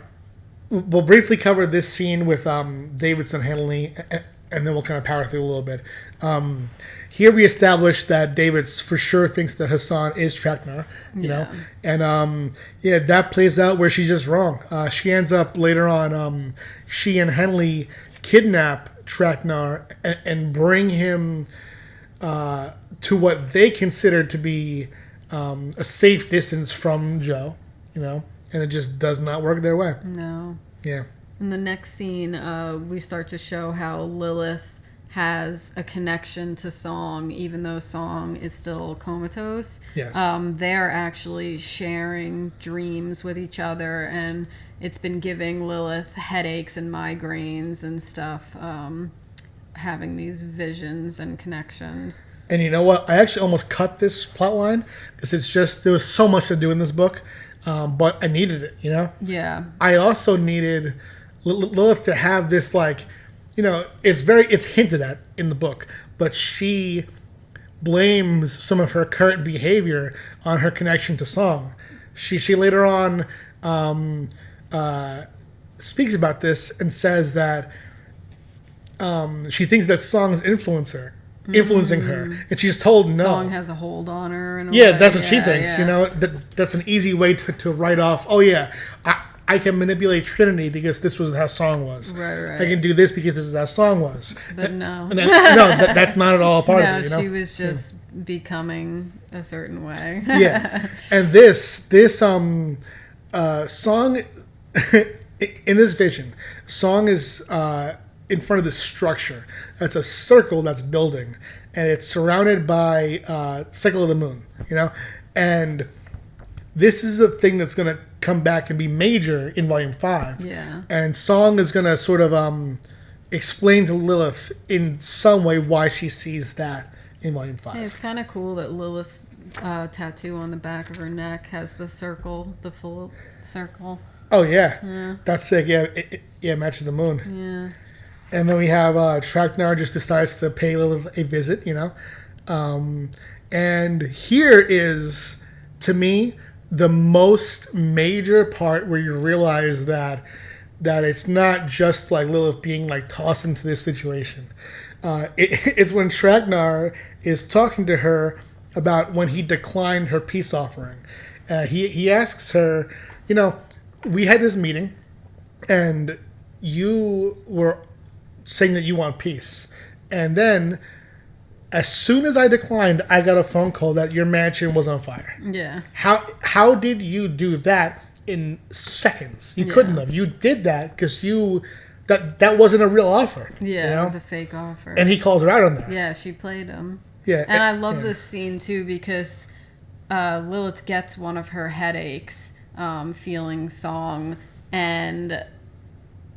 we'll briefly cover this scene with Davidson and Shannon Lee, and then we'll kind of power through a little bit. Here we establish that David's for sure thinks that Hassan is Tragnar, you know, and that plays out where she's just wrong. She ends up later on, she and Henley kidnap Tragnar and bring him to what they consider to be a safe distance from Joe, and it just does not work their way. No. Yeah. In the next scene, we start to show how Lilith has a connection to Song, even though Song is still comatose. Yes. They're actually sharing dreams with each other, and it's been giving Lilith headaches and migraines and stuff, having these visions and connections. And you know what? I actually almost cut this plot line because there was so much to do in this book, but I needed it, Yeah. I also needed Lilith to have this, it's hinted at in the book, but she blames some of her current behavior on her connection to Song. She later on speaks about this and says that she thinks that Song's influencing her, and she's told no. Song has a hold on her. In a Yeah, way. that's what she thinks. Yeah. That's an easy way to write off. Oh yeah, I can manipulate Trinity because this was how Song was. Right. I can do this because this is how Song was. But no. That's not at all a part of it. No, she was just becoming a certain way. Yeah, and this Song in this vision, Song is in front of this structure. That's a circle that's building, and it's surrounded by cycle of the moon. And this is a thing that's going to come back and be major in Volume 5. Yeah. And Song is going to sort of explain to Lilith in some way why she sees that in Volume 5. Hey, it's kind of cool that Lilith's tattoo on the back of her neck has the circle, the full circle. Oh, yeah. That's sick. Yeah, it matches the moon. Yeah. And then we have Tragnar just decides to pay Lilith a visit, and here is, to me, the most major part where you realize that it's not just like Lilith being tossed into this situation. It's when Tragnar is talking to her about when he declined her peace offering. He asks her, we had this meeting and you were saying that you want peace. And then as soon as I declined, I got a phone call that your mansion was on fire. Yeah. How did you do that in seconds? You couldn't have. You did that because that wasn't a real offer. Yeah, it was a fake offer. And he calls her out on that. Yeah, she played him. Yeah. And I love this scene too because Lilith gets one of her headaches feeling Song, and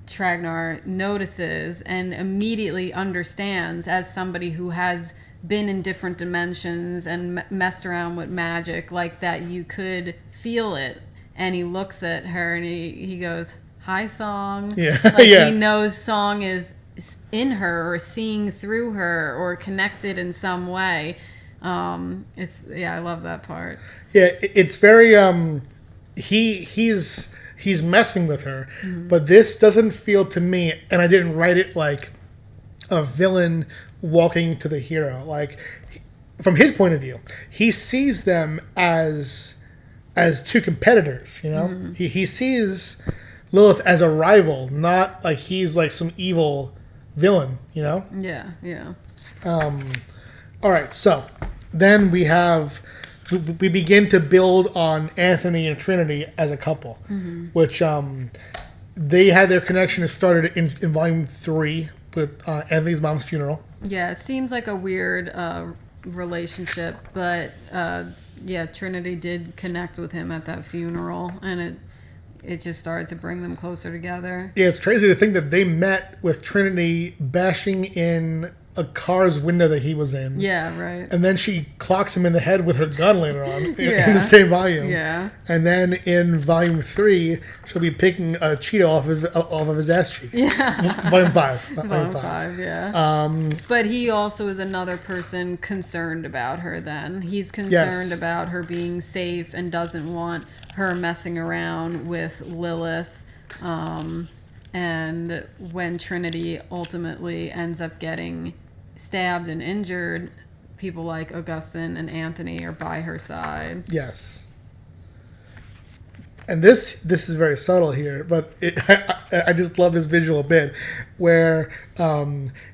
Tragnar notices and immediately understands, as somebody who has been in different dimensions and messed around with magic, that you could feel it. And he looks at her and he goes, hi Song. Yeah. Like Yeah. he knows Song is in her or seeing through her or connected in some way. I love that part. Yeah, it's very he's messing with her, but this doesn't feel to me, and I didn't write it like a villain walking to the hero. Like from his point of view, he sees them as two competitors. You know, he sees Lilith as a rival, not like he's like some evil villain. You know. Yeah, yeah. All right, so then we begin to build on Anthony and Trinity as a couple, which they had their connection started in volume 3 with Anthony's mom's funeral. Yeah, it seems like a weird relationship, but Trinity did connect with him at that funeral, and it just started to bring them closer together. Yeah, it's crazy to think that they met with Trinity bashing in a car's window that he was in. Yeah, right. And then she clocks him in the head with her gun later on in the same volume. Yeah. And then in volume 3, she'll be picking a Cheeto off of his ass cheek. Yeah. Volume 5. Volume 5, yeah. But he also is another person concerned about her then. He's concerned about her being safe and doesn't want her messing around with Lilith. And when Trinity ultimately ends up getting stabbed and injured, people like Augustine and Anthony are by her side. Yes. And this is very subtle here, but I just love this visual bit where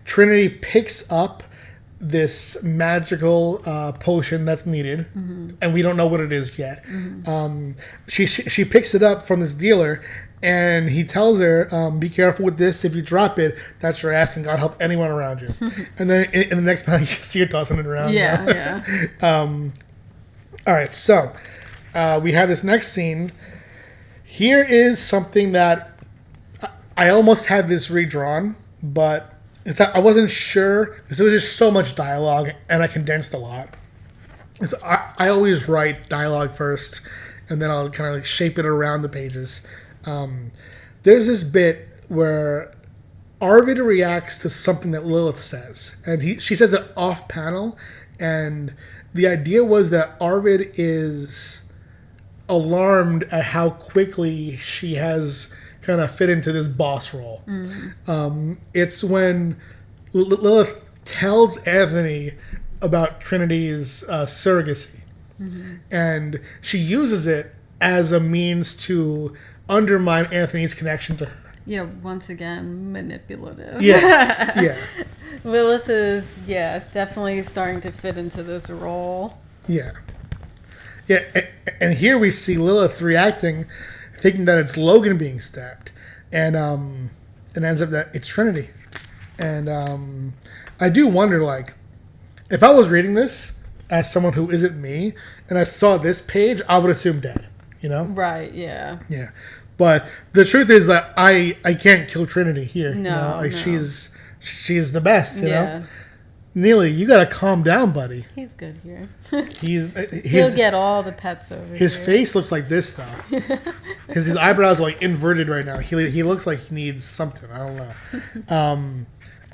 Trinity picks up this magical potion that's needed, and we don't know what it is yet. She picks it up from this dealer, and he tells her, be careful with this. If you drop it, that's your ass, and God help anyone around you. And then in the next panel, you see her tossing it around. Yeah. All right, so we have this next scene. Here is something that I almost had this redrawn, but I wasn't sure because there was just so much dialogue, and I condensed a lot. So I always write dialogue first, and then I'll kind of like shape it around the pages. There's this bit where Arvid reacts to something that Lilith says, and she says it off panel, and the idea was that Arvid is alarmed at how quickly she has kind of fit into this boss role. It's when Lilith tells Anthony about Trinity's surrogacy, and she uses it as a means to undermine Anthony's connection to her. Yeah, once again, manipulative. Yeah. Lilith is, definitely starting to fit into this role. Yeah, and here we see Lilith reacting, thinking that it's Logan being stabbed, and it ends up that it's Trinity. And I do wonder, like, if I was reading this as someone who isn't me, and I saw this page, I would assume dead, you know? Right, yeah. Yeah. But the truth is that I can't kill Trinity here. No, you know? Like, no. she's the best, you know? Neely, you gotta calm down, buddy. He's good here. He'll get all the pets over his here. face looks like this, though. Because his eyebrows are, like, inverted right now. He looks like he needs something. I don't know.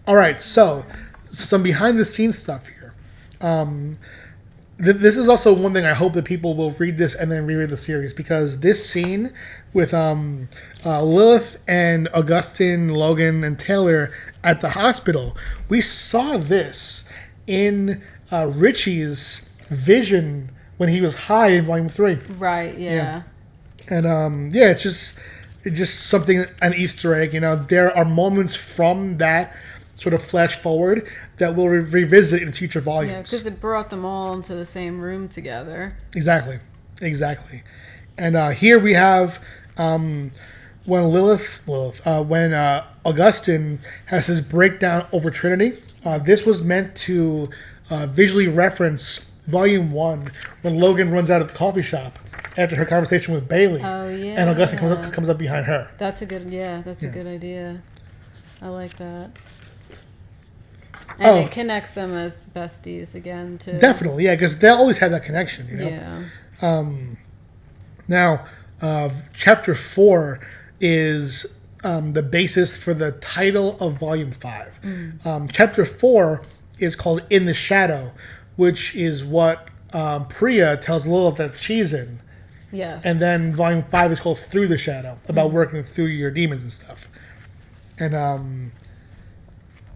All right, so some behind-the-scenes stuff here. This is also one thing I hope that people will read this and then reread the series, because this scene with Lilith and Augustine, Logan, and Taylor at the hospital, we saw this in Richie's vision when he was high in Volume 3. Right, yeah. And it's just something, an Easter egg. You know, there are moments from that sort of flash forward that we'll revisit in future volumes. Yeah, because it brought them all into the same room together. Exactly. And here we have when when Augustine has his breakdown over Trinity. This was meant to visually reference Volume 1 when Logan runs out of the coffee shop after her conversation with Bailey. Oh, yeah. And Augustine comes up behind her. That's a good, a good idea. I like that. And it connects them as besties again, too. Definitely, yeah, because they'll always have that connection, you know? Yeah. Now, Chapter 4 is the basis for the title of Volume 5. Chapter 4 is called In the Shadow, which is what Priya tells Lilith that she's in. Yes. And then Volume 5 is called Through the Shadow, about working through your demons and stuff. And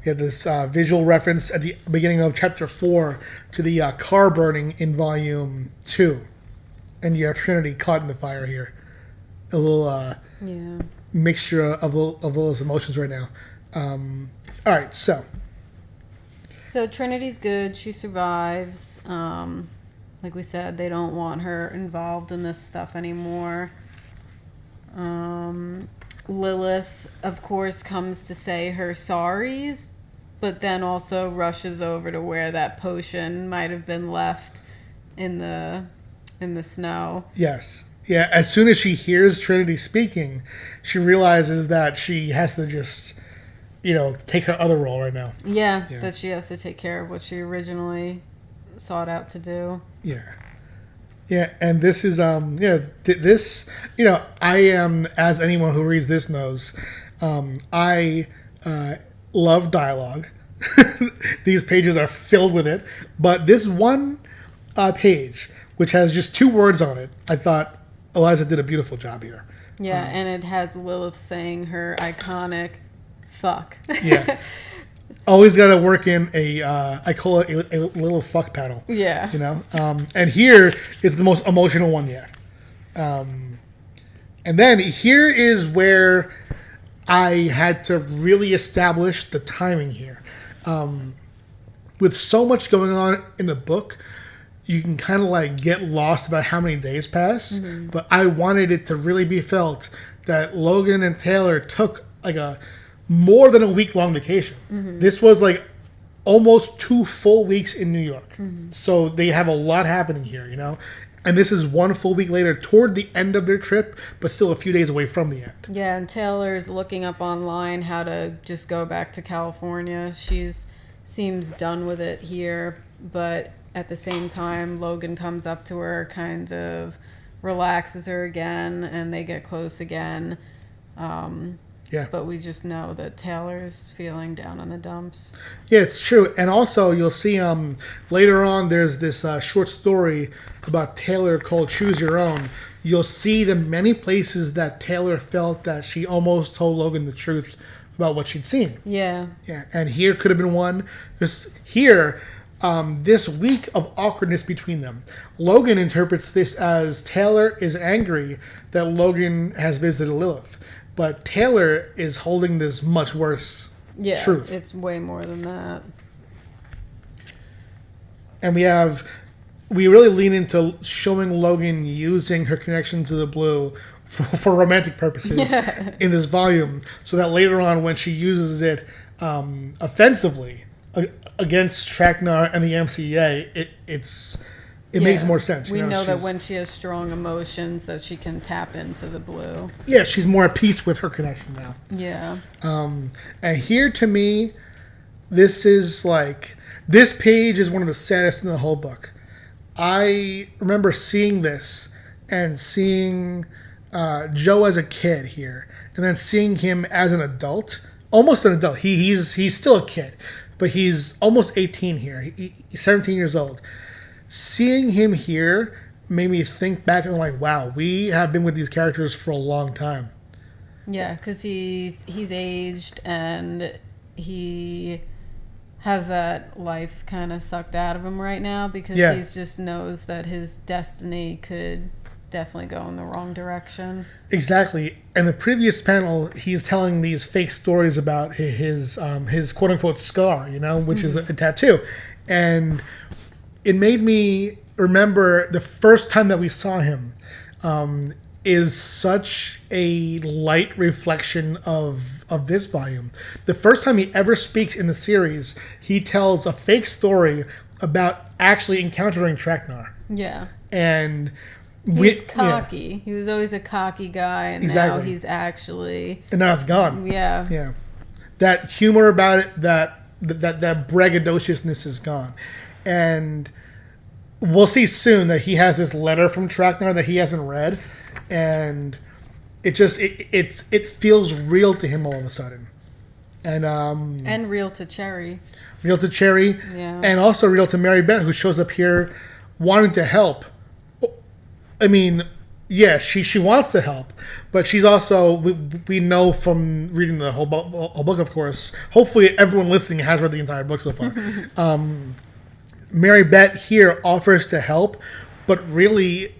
we have this visual reference at the beginning of Chapter 4 to the car burning in Volume 2. And you have Trinity caught in the fire here. A little mixture of Lilith's emotions right now. All right, so Trinity's good. She survives. Like we said, they don't want her involved in this stuff anymore. Lilith, of course, comes to say her sorries, but then also rushes over to where that potion might have been left in the snow. Yes. Yeah, as soon as she hears Trinity speaking, she realizes that she has to just, take her other role right now. Yeah, that she has to take care of what she originally sought out to do. Yeah. Yeah, and this is, this, I am, as anyone who reads this knows, I love dialogue. These pages are filled with it. But this one page, which has just 2 words on it, I thought Eliza did a beautiful job here. Yeah, and it has Lilith saying her iconic fuck. Yeah. Always got to work in I call it a little fuck panel. Yeah. And here is the most emotional one yet. And then here is where I had to really establish the timing here. With so much going on in the book, you can kind of get lost about how many days pass. Mm-hmm. But I wanted it to really be felt that Logan and Taylor took a more than a week-long vacation. Mm-hmm. This was almost 2 full weeks in New York. Mm-hmm. So they have a lot happening here, And this is 1 full week later toward the end of their trip, but still a few days away from the end. Yeah, and Taylor's looking up online how to just go back to California. Seems done with it here, but at the same time, Logan comes up to her, kind of relaxes her again, and they get close again. Yeah. But we just know that Taylor's feeling down in the dumps. Yeah, it's true. And also, you'll see later on, there's this short story about Taylor called Choose Your Own. You'll see the many places that Taylor felt that she almost told Logan the truth about what she'd seen. Yeah. Yeah, and here could have been one. This week of awkwardness between them. Logan interprets this as Taylor is angry that Logan has visited Lilith. But Taylor is holding this much worse truth. It's way more than that. And we really lean into showing Logan using her connection to the blue for romantic purposes in this volume, so that later on when she uses it offensively against Tragnar and the MCA, it makes more sense. We know that when she has strong emotions that she can tap into the blue. Yeah, she's more at peace with her connection now. Yeah. And here to me, this page is one of the saddest in the whole book. I remember seeing this and seeing Joe as a kid here, and then seeing him as an adult, almost an adult. He's still a kid, but he's almost 18 here. He's 17 years old. Seeing him here made me think back and wow, we have been with these characters for a long time. Yeah, because he's aged and he has that life kind of sucked out of him right now because he just knows that his destiny could definitely go in the wrong direction. Exactly. In the previous panel, he's telling these fake stories about his quote unquote scar, which is a tattoo, and it made me remember the first time that we saw him is such a light reflection of this volume. The first time he ever speaks in the series, he tells a fake story about actually encountering Tragnar. Yeah. And he's cocky. Yeah. He was always a cocky guy, and now he's actually... And now it's gone. Yeah. Yeah. That humor about it, that braggadociousness is gone. And we'll see soon that he has this letter from Tragnar that he hasn't read, and it feels real to him all of a sudden, and real to Cherry. Real to Cherry, Yeah. and also real to Mary Beth, who shows up here wanting to help. I mean, yeah, she wants to help, but she's also, we know from reading the whole book, of course. Hopefully, everyone listening has read the entire book so far. Mary Beth here offers to help, but really,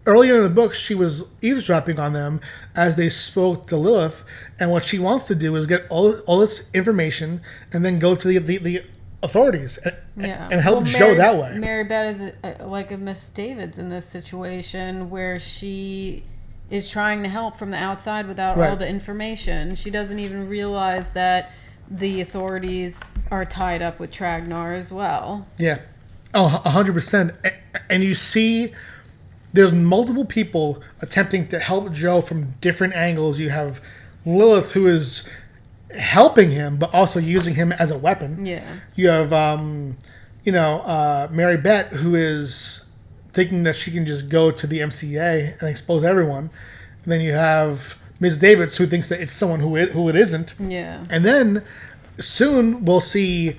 earlier in the book, she was eavesdropping on them as they spoke to Lilith, and what she wants to do is get all this information and then go to the authorities and help Joe that way. Mary Beth is like a Miss Davids in this situation where she is trying to help from the outside without all the information. She doesn't even realize that the authorities are tied up with Tragnar as well. Yeah. Oh, 100%. And you see there's multiple people attempting to help Joe from different angles. You have Lilith, who is helping him, but also using him as a weapon. Yeah. You have, Mary Beth, who is thinking that she can just go to the MCA and expose everyone. And then you have Miss Davids, who thinks that it's someone who it isn't. Yeah. And then soon we'll see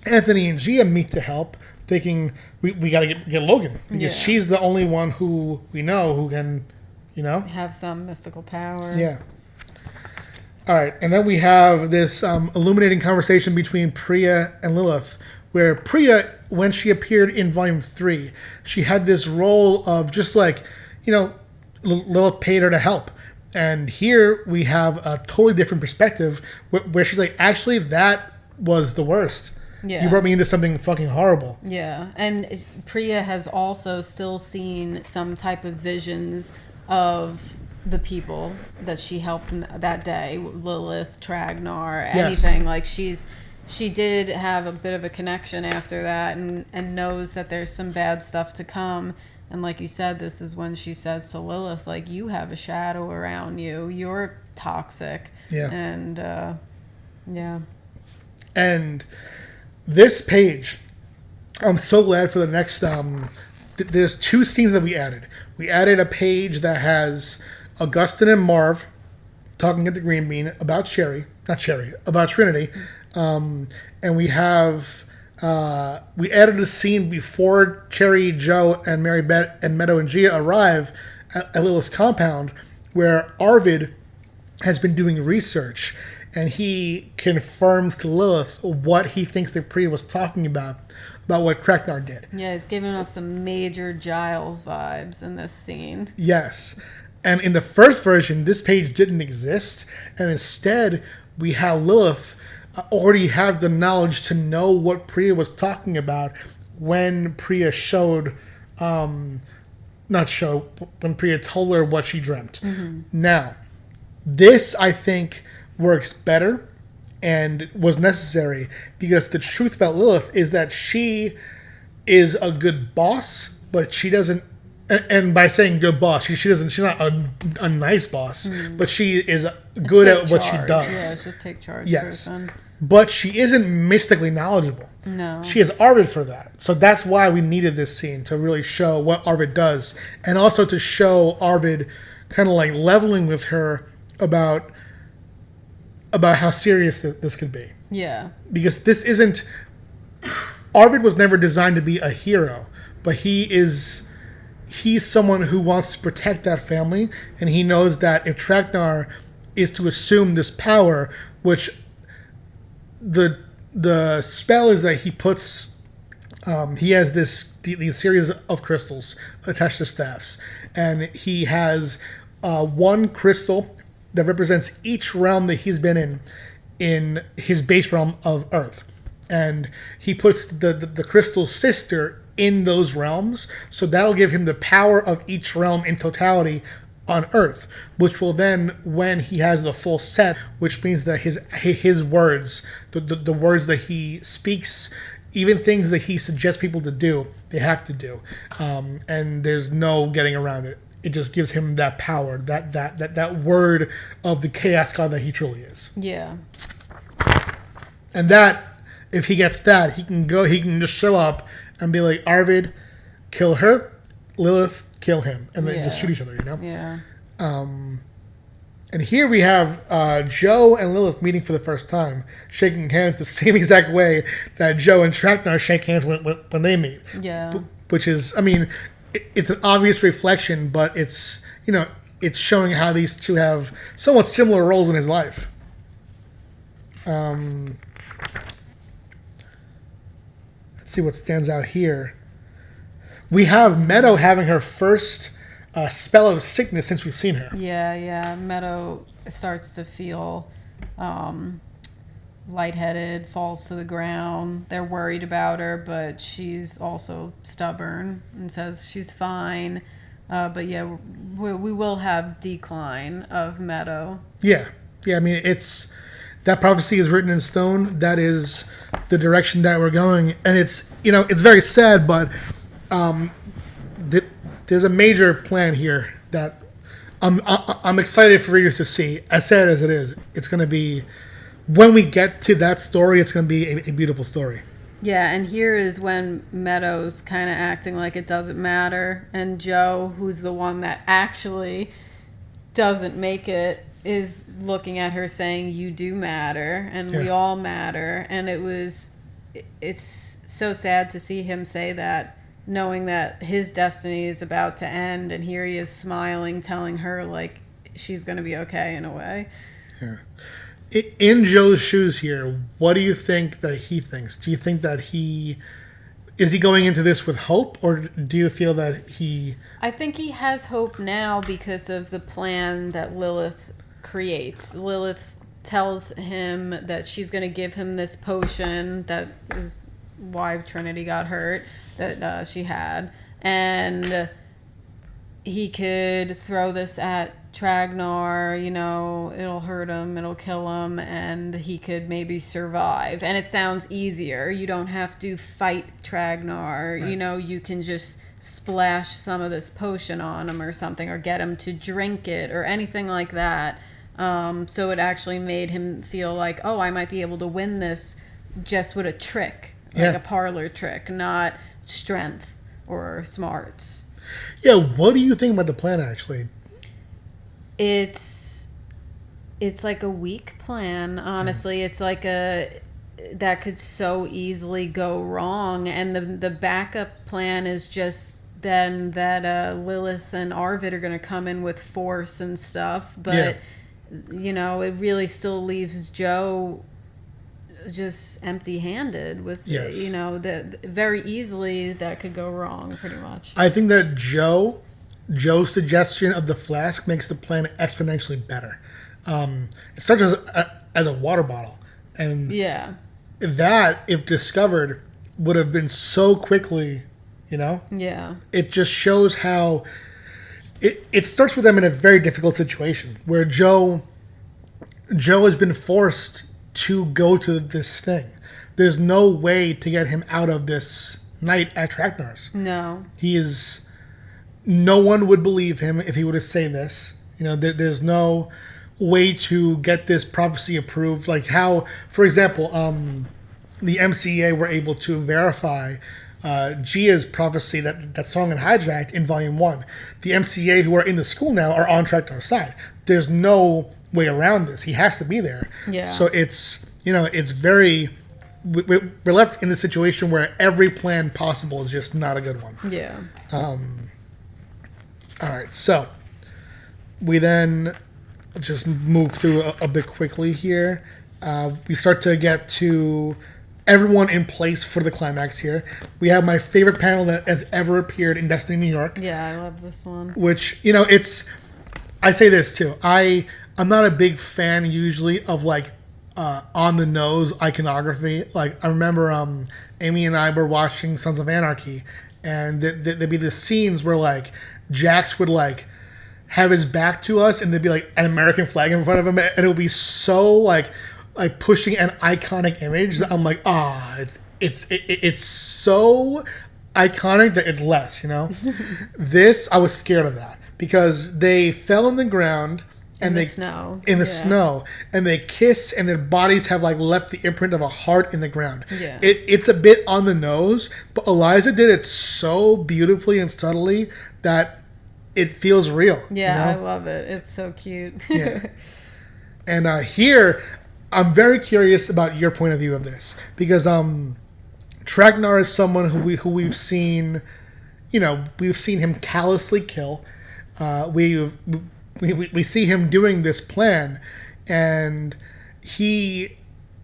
Anthony and Gia meet to help, thinking we got to get Logan because she's the only one who we know who can, have some mystical power. Yeah. All right, and then we have this illuminating conversation between Priya and Lilith, where Priya, when she appeared in Volume 3, she had this role of just like, Lilith paid her to help. And here we have a totally different perspective where she's like, actually, that was the worst. Yeah. You brought me into something fucking horrible. Yeah, and Priya has also still seen some type of visions of the people that she helped that day, Lilith, Tragnar, anything. Like she did have a bit of a connection after that and knows that there's some bad stuff to come. And like you said, this is when she says to Lilith, like, you have a shadow around you. You're toxic. Yeah. And, yeah. And this page, I'm so glad for the next, there's 2 scenes that we added. We added a page that has Augustine and Marv talking at the Green Bean about about Trinity. And we have, we added a scene before Cherry, Joe, and Mary Beth and Meadow and Gia arrive at Lilith's compound, where Arvid has been doing research, and he confirms to Lilith what he thinks that Priya was talking about what Tragnar did. Yeah, he's giving off some major Giles vibes in this scene. Yes. And in the first version, this page didn't exist, and instead we had Lilith already have the knowledge to know what Priya was talking about when Priya when Priya told her what she dreamt. Mm-hmm. Now, this, I think, works better and was necessary because the truth about Lilith is that she is a good boss, but she doesn't. And by saying good boss, she's not a nice boss, but she is good at what she does. Yeah, she'll take charge. Yes. Person. But she isn't mystically knowledgeable. No. She has Arvid for that. So that's why we needed this scene, to really show what Arvid does. And also to show Arvid kind of like leveling with her about how serious this could be. Yeah. Because this isn't... Arvid was never designed to be a hero, but he's someone who wants to protect that family, and he knows that if Tragnar is to assume this power, which the spell is that he puts, he has these series of crystals attached to staffs, and he has one crystal that represents each realm that he's been in his base realm of Earth, and he puts the crystal sister in those realms, so that'll give him the power of each realm in totality on Earth, which will then, when he has the full set, which means that his words, the words that he speaks, even things that he suggests people to do, they have to do, and there's no getting around it. It just gives him that power, that word of the chaos god that he truly is. Yeah. And that, if he gets that, he can just show up and be like, Arvid, kill her, Lilith, kill him, and then just shoot each other, Yeah. And here we have Joe and Lilith meeting for the first time, shaking hands the same exact way that Joe and Tragnar shake hands when they meet. Yeah. Which is, I mean, it's an obvious reflection, but it's, you know, it's showing how these two have somewhat similar roles in his life. Let's see what stands out here. We have Meadow having her first spell of sickness since we've seen her. Yeah. Meadow starts to feel lightheaded, falls to the ground. They're worried about her, but she's also stubborn and says she's fine. But yeah, we will have decline of Meadow. Yeah. I mean, that prophecy is written in stone. That is the direction that we're going, and it's, you know, it's very sad, but there's a major plan here that I'm excited for readers to see. As sad as it is, it's going to be, when we get to that story, it's going to be a beautiful story. Yeah, and here is when Meadow's kind of acting like it doesn't matter, and Joe, who's the one that actually doesn't make it, is looking at her saying, you do matter, and we all matter. And it's so sad to see him say that, knowing that his destiny is about to end, and here he is smiling, telling her like she's going to be okay in a way. Yeah. In Joe's shoes here, what do you think that he thinks? Do you think that is he going into this with hope, or do you feel that he... I think he has hope now because of the plan that Lilith creates. Lilith tells him that she's going to give him this potion that is why Trinity got hurt, that she had, and he could throw this at Tragnar, you know, it'll hurt him, it'll kill him, and he could maybe survive. And it sounds easier. You don't have to fight Tragnar. Right. You know, you can just splash some of this potion on him or something, or get him to drink it or anything like that. So it actually made him feel like, oh, I might be able to win this just with a trick, like a parlor trick, not strength or smarts. Yeah, what do you think about the plan, actually? It's like a weak plan, honestly. It's like that could so easily go wrong, and the backup plan is just then that Lilith and Arvid are going to come in with force and stuff, but you know, it really still leaves Joe just empty-handed with, you know, very easily that could go wrong, pretty much. I think that Joe's suggestion of the flask makes the plan exponentially better. It starts as a water bottle, and that, if discovered, would have been so quickly, you know? Yeah. It just shows how it starts with them in a very difficult situation where Joe has been forced to go to this thing. There's no way to get him out of this night at Tragnar's. No. No one would believe him if he were to say this. You know, there's no way to get this prophecy approved. Like how, for example, the MCA were able to verify Gia's prophecy, that song in Hijacked in Volume 1. The MCA who are in the school now are on Tragnar's side. There's no way around this. He has to be there. Yeah. So it's, you know, it's very... We're left in the situation where every plan possible is just not a good one. Yeah. All right, so we then just move through a bit quickly here. We start to get to everyone in place for the climax here. We have my favorite panel that has ever appeared in Destiny New York. Yeah, I love this one. Which, you know, I say this too. I'm not a big fan usually of like on the nose iconography. Like I remember Amy and I were watching Sons of Anarchy, and there'd be the scenes where like Jax would like have his back to us, and there'd be like an American flag in front of him, and it would be so like pushing an iconic image that I'm like, it's so iconic that it's less, you know. This, I was scared of that because they fell on the ground and in the snow, and they kiss, and their bodies have like left the imprint of a heart in the ground. Yeah. It's a bit on the nose, but Eliza did it so beautifully and subtly that it feels real. Yeah, you know? I love it. It's so cute. Yeah. And here, I'm very curious about your point of view of this because Tragnar is someone who we've seen, we've seen him callously kill. We see him doing this plan, and he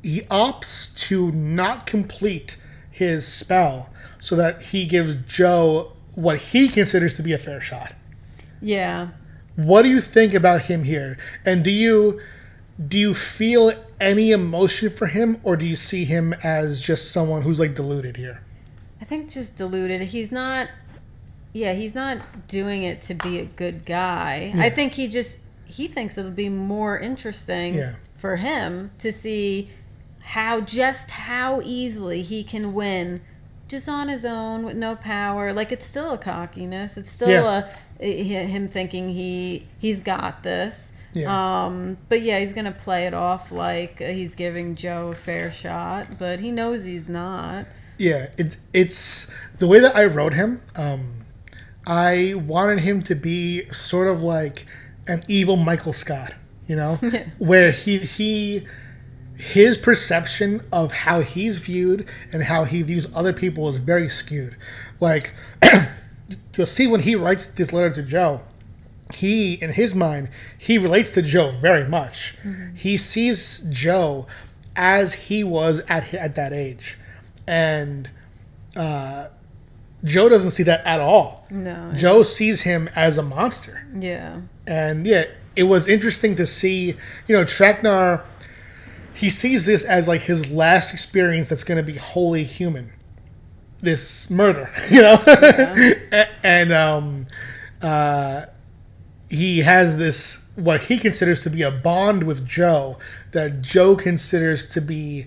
opts to not complete his spell so that he gives Joe what he considers to be a fair shot. Yeah. What do you think about him here? And do you feel any emotion for him, or do you see him as just someone who's like deluded here? I think just deluded. He's not doing it to be a good guy. Yeah. I think he thinks it'll be more interesting for him to see how easily he can win just on his own with no power. Like, it's still a cockiness. It's still him thinking he's got this. Yeah. But yeah, he's gonna play it off like he's giving Joe a fair shot, but he knows he's not. Yeah, it's the way that I wrote him. I wanted him to be sort of like an evil Michael Scott, where his perception of how he's viewed and how he views other people is very skewed. Like, you'll see when he writes this letter to Joe, in his mind, he relates to Joe very much. Mm-hmm. He sees Joe as he was at that age. And Joe doesn't see that at all. No. Joe sees him as a monster. Yeah. And it was interesting to see, Tragnar, he sees this as like his last experience that's going to be wholly human. This murder, Yeah. And he has this, what he considers to be a bond with Joe that Joe considers to be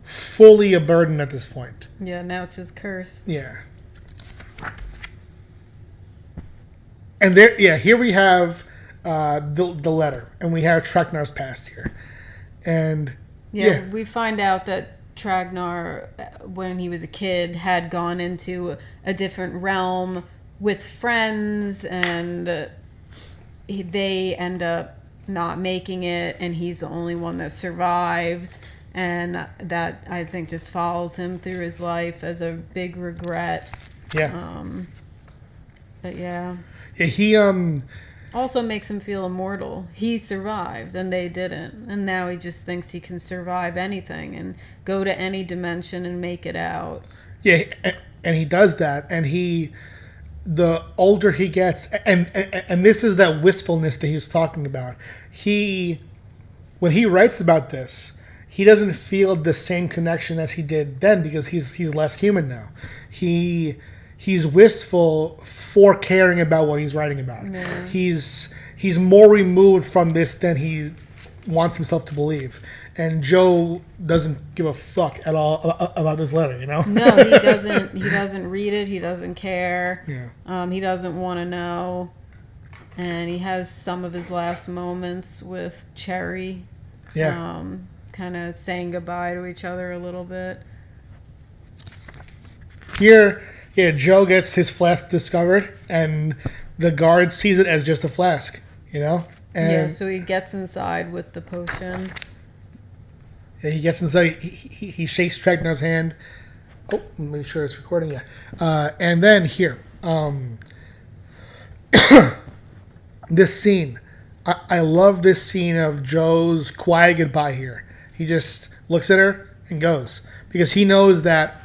fully a burden at this point. Yeah, now it's his curse. Yeah. And here we have the letter, and we have Tragnar's past here. And we find out that Tragnar, when he was a kid, had gone into a different realm with friends, and they end up not making it, and he's the only one that survives. And that, I think, just follows him through his life as a big regret. Yeah. But yeah. He also makes him feel immortal. He survived and they didn't. And now he just thinks he can survive anything and go to any dimension and make it out. Yeah, and he does that. And the older he gets, and this is that wistfulness that he was talking about. When he writes about this, he doesn't feel the same connection as he did then because he's less human now. He's wistful for caring about what he's writing about. Yeah. He's more removed from this than he wants himself to believe. And Joe doesn't give a fuck at all about this letter, No, he doesn't. He doesn't read it. He doesn't care. Yeah. He doesn't want to know. And he has some of his last moments with Cherry. Yeah. Kind of saying goodbye to each other a little bit. Here, Joe gets his flask discovered, and the guard sees it as just a flask, And so he gets inside with the potion. Yeah, he gets inside. He shakes Tragnar's hand. Oh, make sure it's recording. Yeah, and then here, this scene. I love this scene of Joe's quiet goodbye here. He just looks at her and goes because he knows that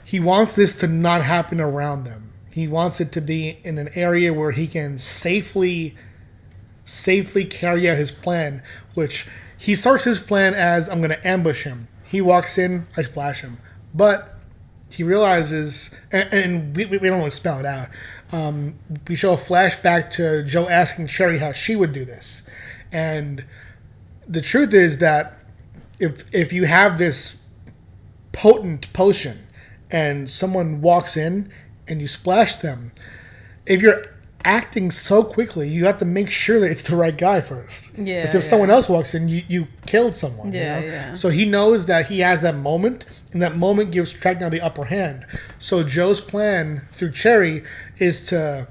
he wants this to not happen around them. He wants it to be in an area where he can safely carry out his plan, which he starts his plan as, I'm going to ambush him. He walks in, I splash him. But he realizes, and we don't really spell it out, we show a flashback to Joe asking Cherry how she would do this. And the truth is that if you have this potent potion and someone walks in and you splash them, if you're acting so quickly, you have to make sure that it's the right guy first. Yeah. Because if someone else walks in, you killed someone. Yeah, Yeah. So he knows that he has that moment, and that moment gives Tragnar the upper hand. So Joe's plan through Cherry is to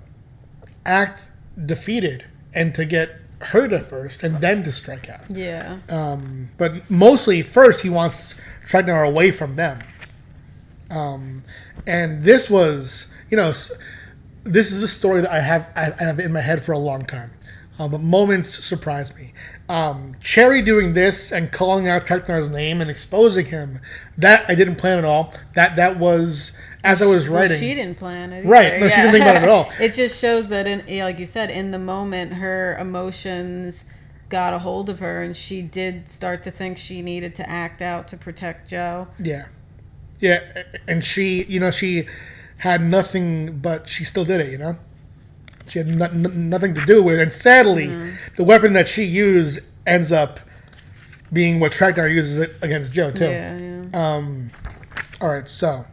act defeated and to get hurt at first and then to strike out. Yeah. But mostly first he wants Tragnar away from them. And this was, this is a story that I have in my head for a long time. But moments surprised me. Cherry doing this and calling out Tragnar's name and exposing him, that I didn't plan at all. That was, as I was writing. Well, she didn't plan it either. Right. No, she didn't think about it at all. It just shows that, like you said, in the moment, her emotions got a hold of her, and she did start to think she needed to act out to protect Joe. Yeah. Yeah, and she, she had nothing, but she still did it, She had nothing to do with it. And sadly, the weapon that she used ends up being what Tragnar uses it against Joe, too. Yeah. All right, so.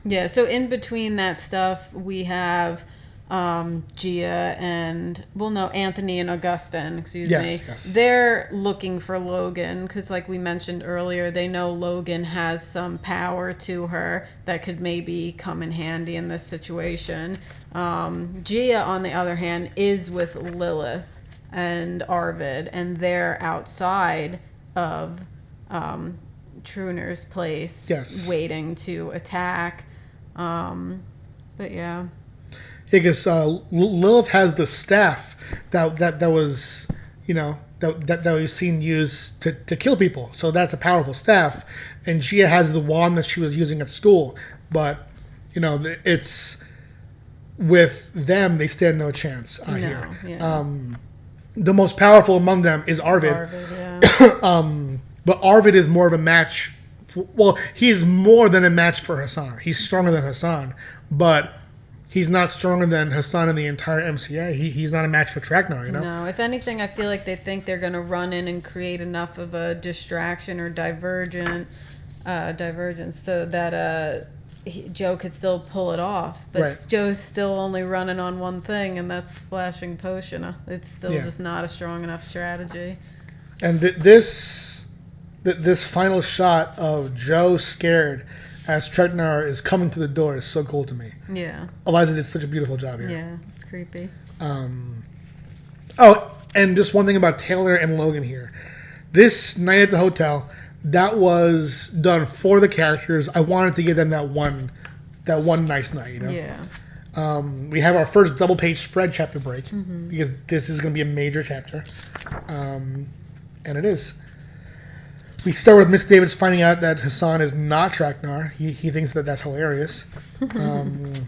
Yeah, so in between that stuff, we have Gia and, Anthony and Augustin, excuse me. Yes. They're looking for Logan because, like we mentioned earlier, they know Logan has some power to her that could maybe come in handy in this situation. Gia, on the other hand, is with Lilith and Arvid, and they're outside of Tragnar's place, waiting to attack. But yeah. Because Lilith has the staff that was, that was seen used to kill people. So that's a powerful staff. And Gia has the wand that she was using at school. But, it's with them, they stand no chance here. Yeah. The most powerful among them is Arvid. But Arvid is more of a match. He's more than a match for Hassan. He's stronger than Hassan. But he's not stronger than Hassan in the entire MCA. He's not a match for Tragnar, No, if anything, I feel like they think they're going to run in and create enough of a distraction or divergence so that Joe could still pull it off. But Joe's still only running on one thing, and that's splashing potion. It's still just not a strong enough strategy. And this final shot of Joe scared as Tragnar is coming to the door is so cool to me. Yeah. Eliza did such a beautiful job here. Yeah, it's creepy. Oh, and just one thing about Taylor and Logan here. This night at the hotel, that was done for the characters. I wanted to give them that one nice night, Yeah. We have our first double-page spread chapter break because this is going to be a major chapter. And it is. We start with Miss Davis finding out that Hassan is not Tragnar. He thinks that's hilarious. And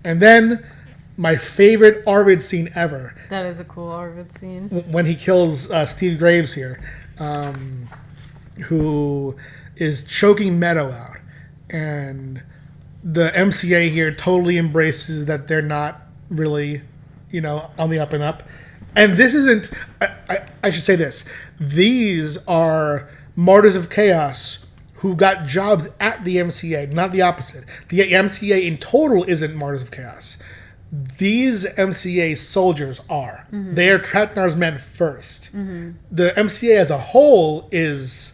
then my favorite Arvid scene ever. That is a cool Arvid scene. When he kills Steve Graves here, who is choking Meadow out. And the MCA here totally embraces that they're not really, on the up and up. And this isn't, I should say this, these are Martyrs of Chaos who got jobs at the MCA, not the opposite. The MCA in total isn't Martyrs of Chaos. These MCA soldiers are. They are Tragnar's men first. The MCA as a whole is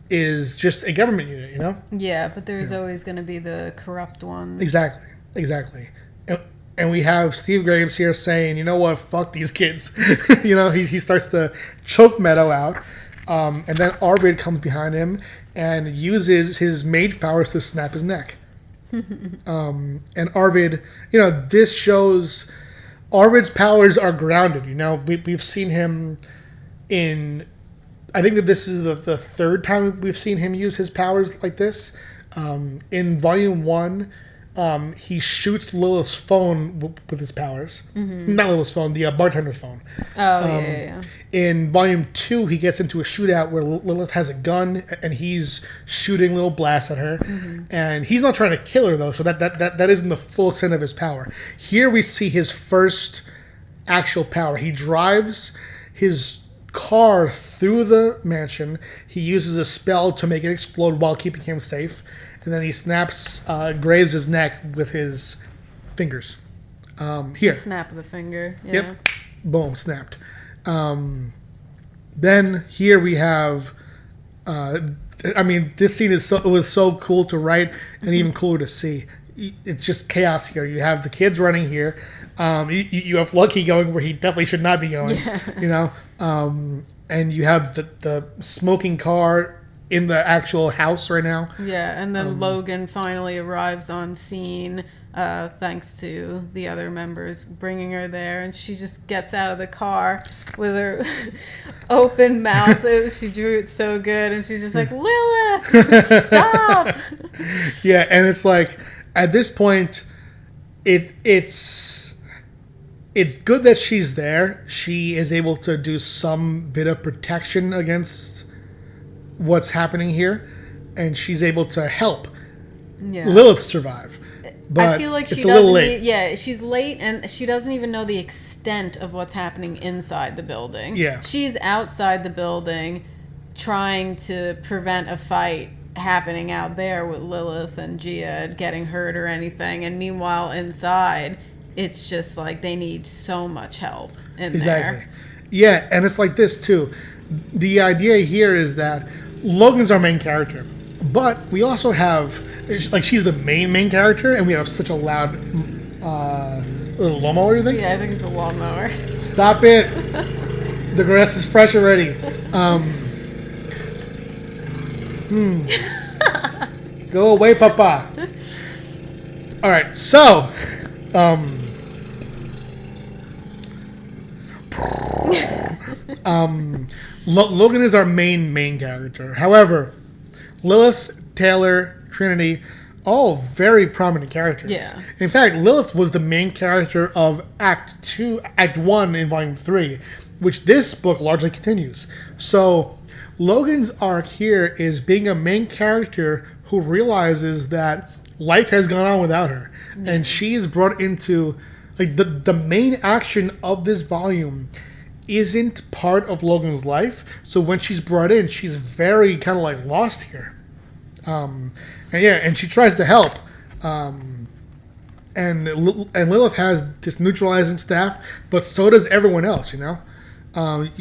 just a government unit, Yeah, but there's always going to be the corrupt ones. Exactly. And we have Steve Graves here saying, you know what, fuck these kids. He starts to choke Meadow out. And then Arvid comes behind him and uses his mage powers to snap his neck. And Arvid, this shows Arvid's powers are grounded. We've seen him in, I think that this is the third time we've seen him use his powers like this. In Volume 1, he shoots Lilith's phone with his powers. Not Lilith's phone, the bartender's phone. Yeah. In Volume 2, he gets into a shootout where Lilith has a gun and he's shooting little blasts at her. And he's not trying to kill her, though, so that isn't the full extent of his power. Here we see his first actual power. He drives his car through the mansion. He uses a spell to make it explode while keeping him safe. And then he snaps Graves' neck with his fingers. Here. The snap of the finger. Yeah. Yep. Boom, snapped. Then here we have, this scene was so cool to write and even cooler to see. It's just chaos here. You have the kids running here. You have Lucky going where he definitely should not be going. And you have the smoking car in the actual house right now. Yeah, and then Logan finally arrives on scene. Thanks to the other members bringing her there, and she just gets out of the car with her open mouth. She drew it so good, and she's just like, Lilith, stop! Yeah, and it's like, at this point, it's good that she's there. She is able to do some bit of protection against what's happening here, and she's able to help Lilith survive. But I feel like it's she a little late. she's late, and she doesn't even know the extent of what's happening inside the building. Yeah. She's outside the building trying to prevent a fight happening out there with Lilith and Gia getting hurt or anything. And meanwhile, inside, it's just like they need so much help in there. Yeah, and it's like this, too. The idea here is that Logan's our main character. But we also have, like, she's the main character, and we have such a loud little lawnmower, you think? Yeah, I think it's a lawnmower. Stop it! The grass is fresh already. Go away, Papa. All right, so, Logan is our main character. However, Lilith, Taylor, Trinity, all very prominent characters. Yeah. In fact, Lilith was the main character of Act 1 in Volume 3, which this book largely continues. So, Logan's arc here is being a main character who realizes that life has gone on without her. Mm-hmm. And she is brought into, like, the main action of this volume isn't part of Logan's life. So when she's brought in, she's very kind of like lost here. And she tries to help. And Lilith has this neutralizing staff, but so does everyone else, you know?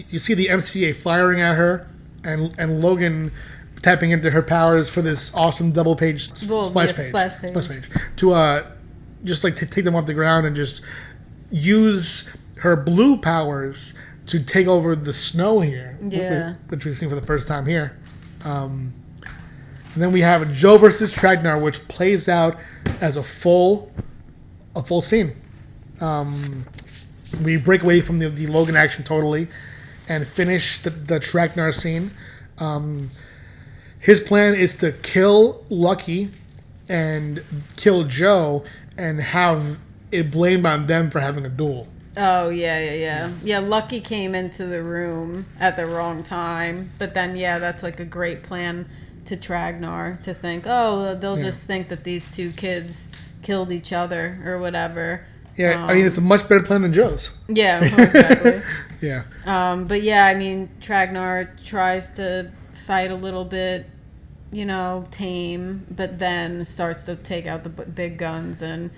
You see the MCA firing at her, and Logan tapping into her powers for this awesome double page splash page to just like to take them off the ground and just use her blue powers to take over the snow here, which we've seen for the first time here. And then we have Joe versus Tragnar, which plays out as a full scene. We break away from the Logan action totally and finish the Tragnar scene. His plan is to kill Lucky and kill Joe and have it blamed on them for having a duel. Oh, yeah. Yeah, Lucky came into the room at the wrong time. But then, that's like a great plan to Tragnar to think, they'll just think that these two kids killed each other or whatever. Yeah, I mean, it's a much better plan than Joe's. Yeah, exactly. Yeah. But I mean, Tragnar tries to fight a little bit, tame, but then starts to take out the big guns and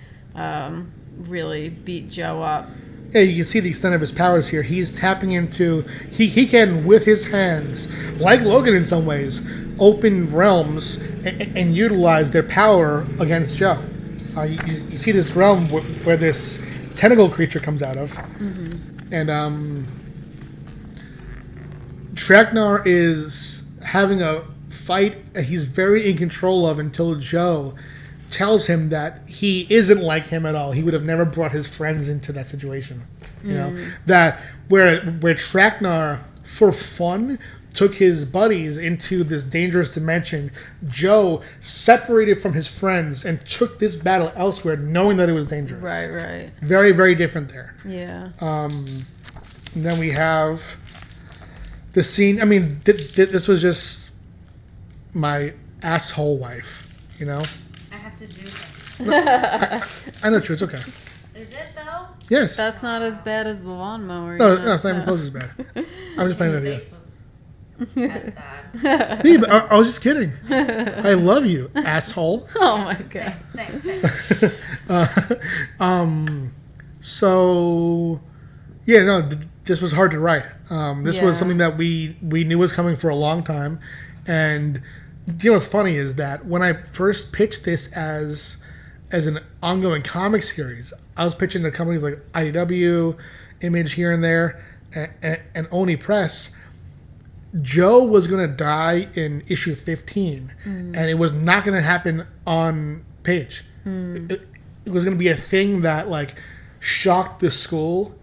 really beat Joe up. Yeah, you can see the extent of his powers here. He's tapping into... He can, with his hands, like Logan in some ways, open realms and utilize their power against Joe. You see this realm where this tentacle creature comes out of. Mm-hmm. And Tragnar is having a fight that he's very in control of until Joe tells him that he isn't like him at all. He would have never brought his friends into that situation. You know, that where Tragnar, for fun, took his buddies into this dangerous dimension, Joe separated from his friends and took this battle elsewhere, knowing that it was dangerous. Right. Very, very different there. Yeah. And then we have the scene. I mean, this was just my asshole wife, I have to do that. I know, true. It's okay. Is it though? Yes. That's not as bad as the lawnmower. No, it's not even close as bad. I'm just playing with you. That's bad. Babe, I was just kidding. I love you, asshole. Oh my god. Same. So, this was hard to write. This was something that we knew was coming for a long time. And what's funny is that when I first pitched this as as an ongoing comic series, I was pitching to companies like IDW, Image here and there, and Oni Press. Joe was going to die in issue 15, and it was not going to happen on page. It was going to be a thing that like shocked the school,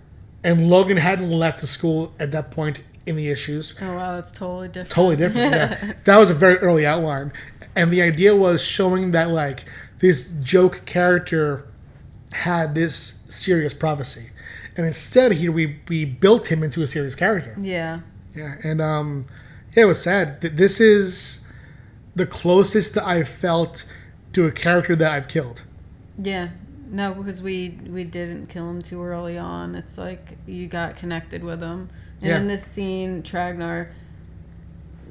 and Logan hadn't left the school at that point in the issues. Oh wow, that's totally different. Totally different. Yeah, that was a very early outline, and the idea was showing that like this joke character had this serious prophecy, and instead we built him into a serious character. Yeah. Yeah, and yeah, it was sad. This is the closest that I've felt to a character that I've killed. Yeah. No, because we didn't kill him too early on. It's like you got connected with him. And in this scene, Tragnar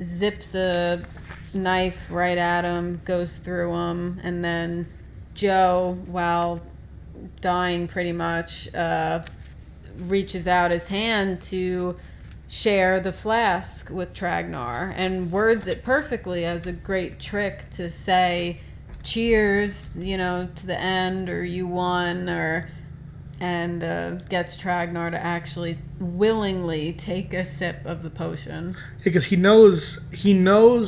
zips a knife right at him, goes through him, and then Joe, while dying pretty much, reaches out his hand to share the flask with Tragnar and words it perfectly as a great trick to say cheers, to the end, or you won, and gets Tragnar to actually willingly take a sip of the potion. Because he knows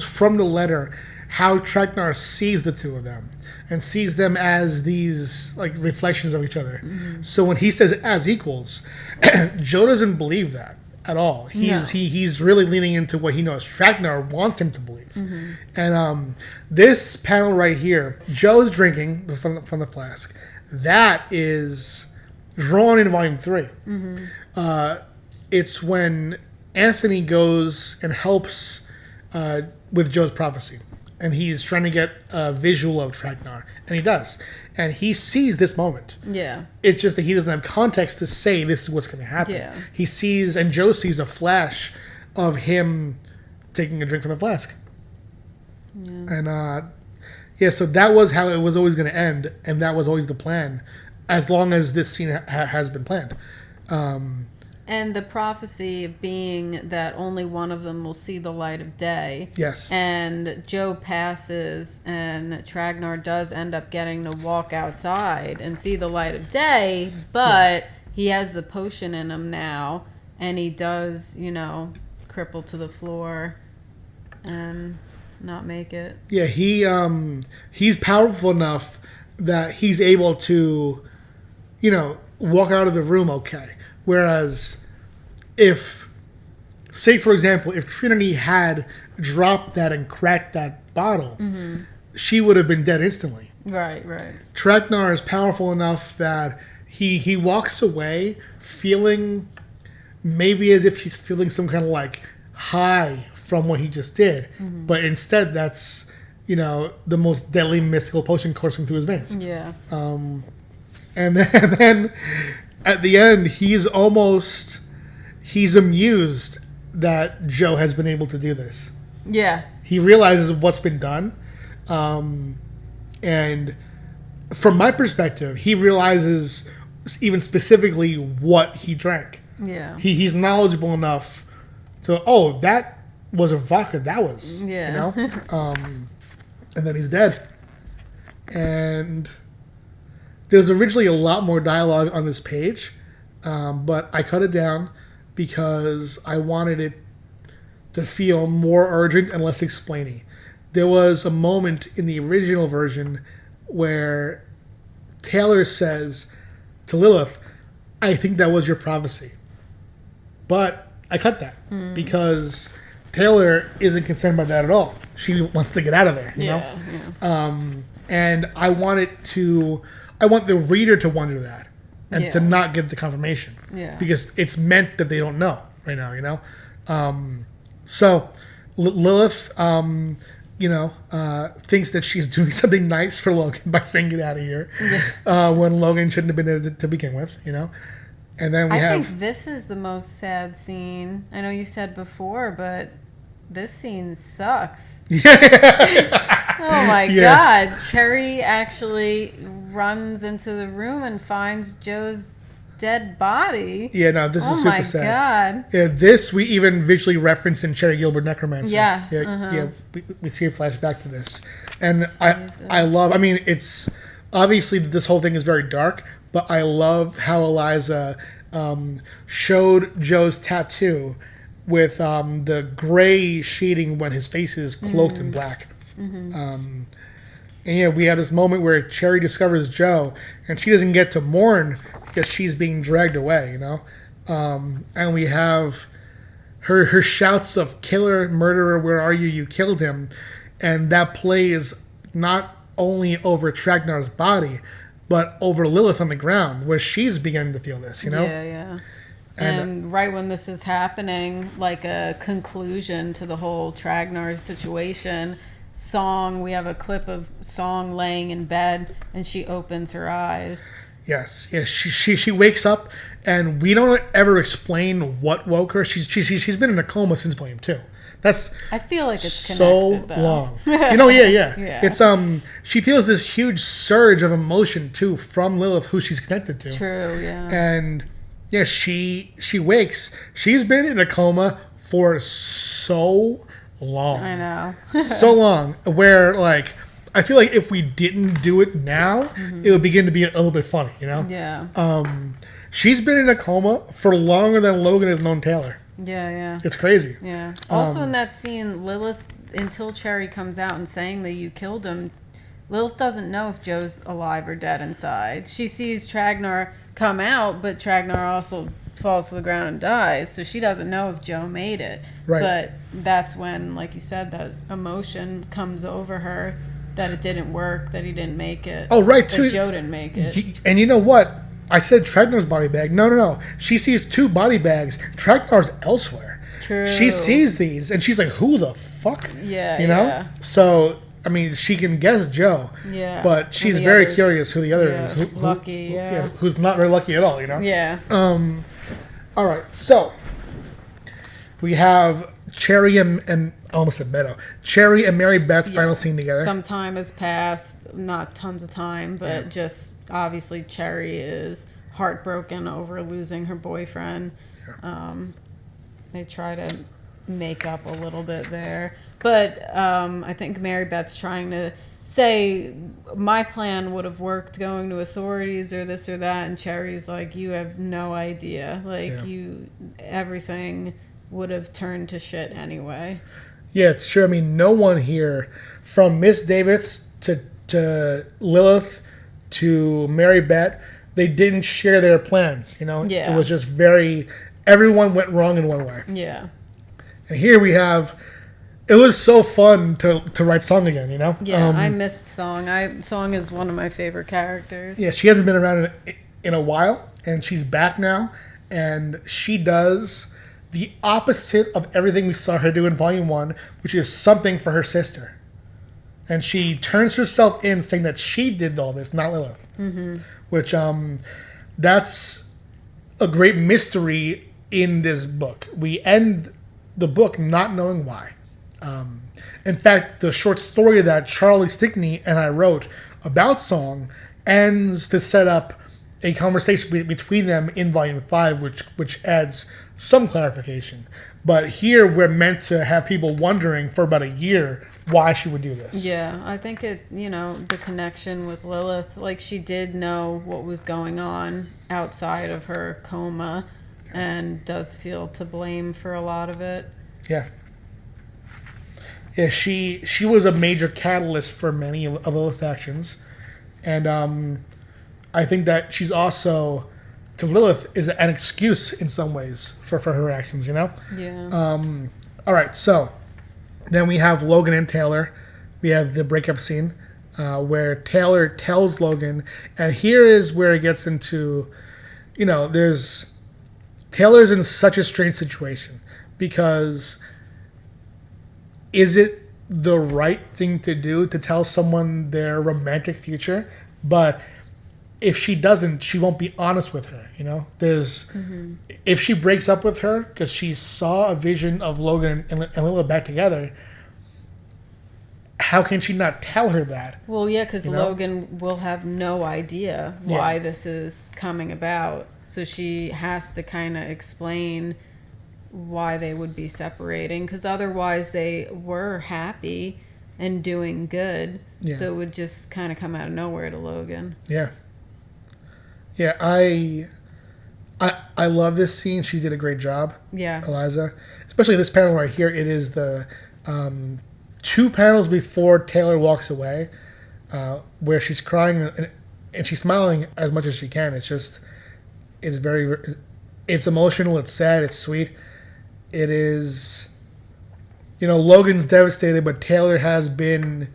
from the letter how Tragnar sees the two of them and sees them as these like reflections of each other. Mm-hmm. So when he says as equals, Joe doesn't believe that at all. He's really leaning into what he knows Tragnar wants him to believe. Mm-hmm. And this panel right here, Joe's drinking from the flask. That is drawn in volume 3. Mm-hmm. It's when Anthony goes and helps with Joe's prophecy. And he's trying to get a visual of Tragnar. And he does. And he sees this moment. Yeah. It's just that he doesn't have context to say this is what's going to happen. Yeah. He sees, and Joe sees a flash of him taking a drink from the flask. Yeah. And, so that was how it was always going to end. And that was always the plan, as long as this scene has been planned. And the prophecy being that only one of them will see the light of day. Yes. And Joe passes, and Tragnar does end up getting to walk outside and see the light of day, but he has the potion in him now, and he does, cripple to the floor and not make it. Yeah, he's powerful enough that he's able to, walk out of the room okay. Whereas if, say for example, if Trinity had dropped that and cracked that bottle, mm-hmm. she would have been dead instantly. Right. Tragnar is powerful enough that he walks away feeling maybe as if he's feeling some kind of like high from what he just did. Mm-hmm. But instead that's, the most deadly mystical potion coursing through his veins. Yeah. And then at the end, he's amused that Joe has been able to do this. Yeah. He realizes what's been done. And from my perspective, he realizes even specifically what he drank. Yeah. He's knowledgeable enough to, that was a vodka. That was, and then he's dead. And there's originally a lot more dialogue on this page, but I cut it down because I wanted it to feel more urgent and less explaining. There was a moment in the original version where Taylor says to Lilith, I think that was your prophecy. But I cut that because Taylor isn't concerned by that at all. She wants to get out of there, you know? Yeah. And I want the reader to wonder that and to not get the confirmation. Yeah. Because it's meant that they don't know right now, So Lilith, thinks that she's doing something nice for Logan by saying get out of here when Logan shouldn't have been there to begin with, And then I think this is the most sad scene. I know you said before, but this scene sucks. Oh my God. Cherry actually runs into the room and finds Joe's dead body. Yeah, no, this is super sad. Oh my God. Yeah, this we even visually reference in Cherry Gilbert Necromancer. Yeah. We see a flashback to this. And I love, it's obviously this whole thing is very dark, but I love how Eliza showed Joe's tattoo with the gray shading when his face is cloaked in black. And yeah, we have this moment where Cherry discovers Joe, and she doesn't get to mourn because she's being dragged away, you know? And we have her shouts of killer, murderer, where are you? You killed him. And that plays not only over Tragnar's body, but over Lilith on the ground, where she's beginning to feel this, you know? Yeah, yeah. And right when this is happening, like a conclusion to the whole Tragnar situation, Song, we have a clip of Song laying in bed, and she opens her eyes. Yes, she wakes up, and we don't ever explain what woke her. She's been in a coma since volume 2. That's I feel like it's so connected, though. long. You know, yeah. Yeah. It's she feels this huge surge of emotion too from Lilith, who she's connected to. True, yeah. And yeah, she wakes. She's been in a coma for so long. I know. So long, where like I feel like if we didn't do it now, it would begin to be a little bit funny, you know? Yeah. She's been in a coma for longer than Logan has known Taylor. Yeah. It's crazy. Yeah. Also in that scene, Lilith, until Cherry comes out and saying that you killed him, Lilith doesn't know if Joe's alive or dead inside. She sees Tragnar come out, but Tragnar also falls to the ground and dies, so she doesn't know if Joe made it. Right. But that's when, like you said, that emotion comes over her that it didn't work, that he didn't make it. Oh, right, that too. Joe didn't make it. And you know what? I said Tragnar's body bag. No. She sees 2 body bags. Tragnar's elsewhere. True. She sees these, and she's like, who the fuck? Yeah, You know? yeah. So, I mean, she can guess Joe. Yeah. But she's And the very others- curious who the other yeah, is. Lucky, yeah. Who's not very lucky at all, you know? Yeah. All right, so we have Cherry and I almost said Meadow. Cherry and Mary Beth's final scene together. Some time has passed, not tons of time, but just obviously Cherry is heartbroken over losing her boyfriend. They try to make up a little bit there. But I think Mary Beth's trying to say, my plan would have worked going to authorities or this or that, and Cherry's like, you have no idea. Like, everything would have turned to shit anyway. Yeah, it's true. I mean, no one here, from Miss Davis to Lilith to Mary Beth, they didn't share their plans, you know? Yeah. It was just everyone went wrong in one way. Yeah. And here we have, it was so fun to write Song again, you know? Yeah, I missed Song. Song is one of my favorite characters. Yeah, she hasn't been around in a while, and she's back now, and she does the opposite of everything we saw her do in Volume 1, which is something for her sister. And she turns herself in, saying that she did all this, not Lilith. Mm-hmm. Which, that's a great mystery in this book. We end the book not knowing why. In fact, the short story that Charlie Stickney and I wrote about Song ends to set up a conversation between them in Volume 5, which adds some clarification. But here we're meant to have people wondering for about a year why she would do this. Yeah, I think the connection with Lilith, like she did know what was going on outside of her coma and does feel to blame for a lot of it. Yeah. Yeah, she was a major catalyst for many of Lilith's actions. And I think that she's also, to Lilith, is an excuse in some ways for her actions, you know? Yeah. All right, so then we have Logan and Taylor. We have the breakup scene where Taylor tells Logan, and here is where it gets into, Taylor's in such a strange situation because is it the right thing to do to tell someone their romantic future? But if she doesn't, she won't be honest with her, you know? If she breaks up with her because she saw a vision of Logan and Lilith back together, how can she not tell her that? Well, yeah, because Logan will have no idea why this is coming about. So she has to kind of explain why they would be separating, because otherwise they were happy and doing good. Yeah. So it would just kind of come out of nowhere to Logan. Yeah. Yeah, I love this scene. She did a great job. Yeah. Eliza. Especially this panel right here. It is the 2 panels before Taylor walks away, where she's crying and she's smiling as much as she can. It's emotional, it's sad, it's sweet. It is, Logan's devastated, but Taylor has been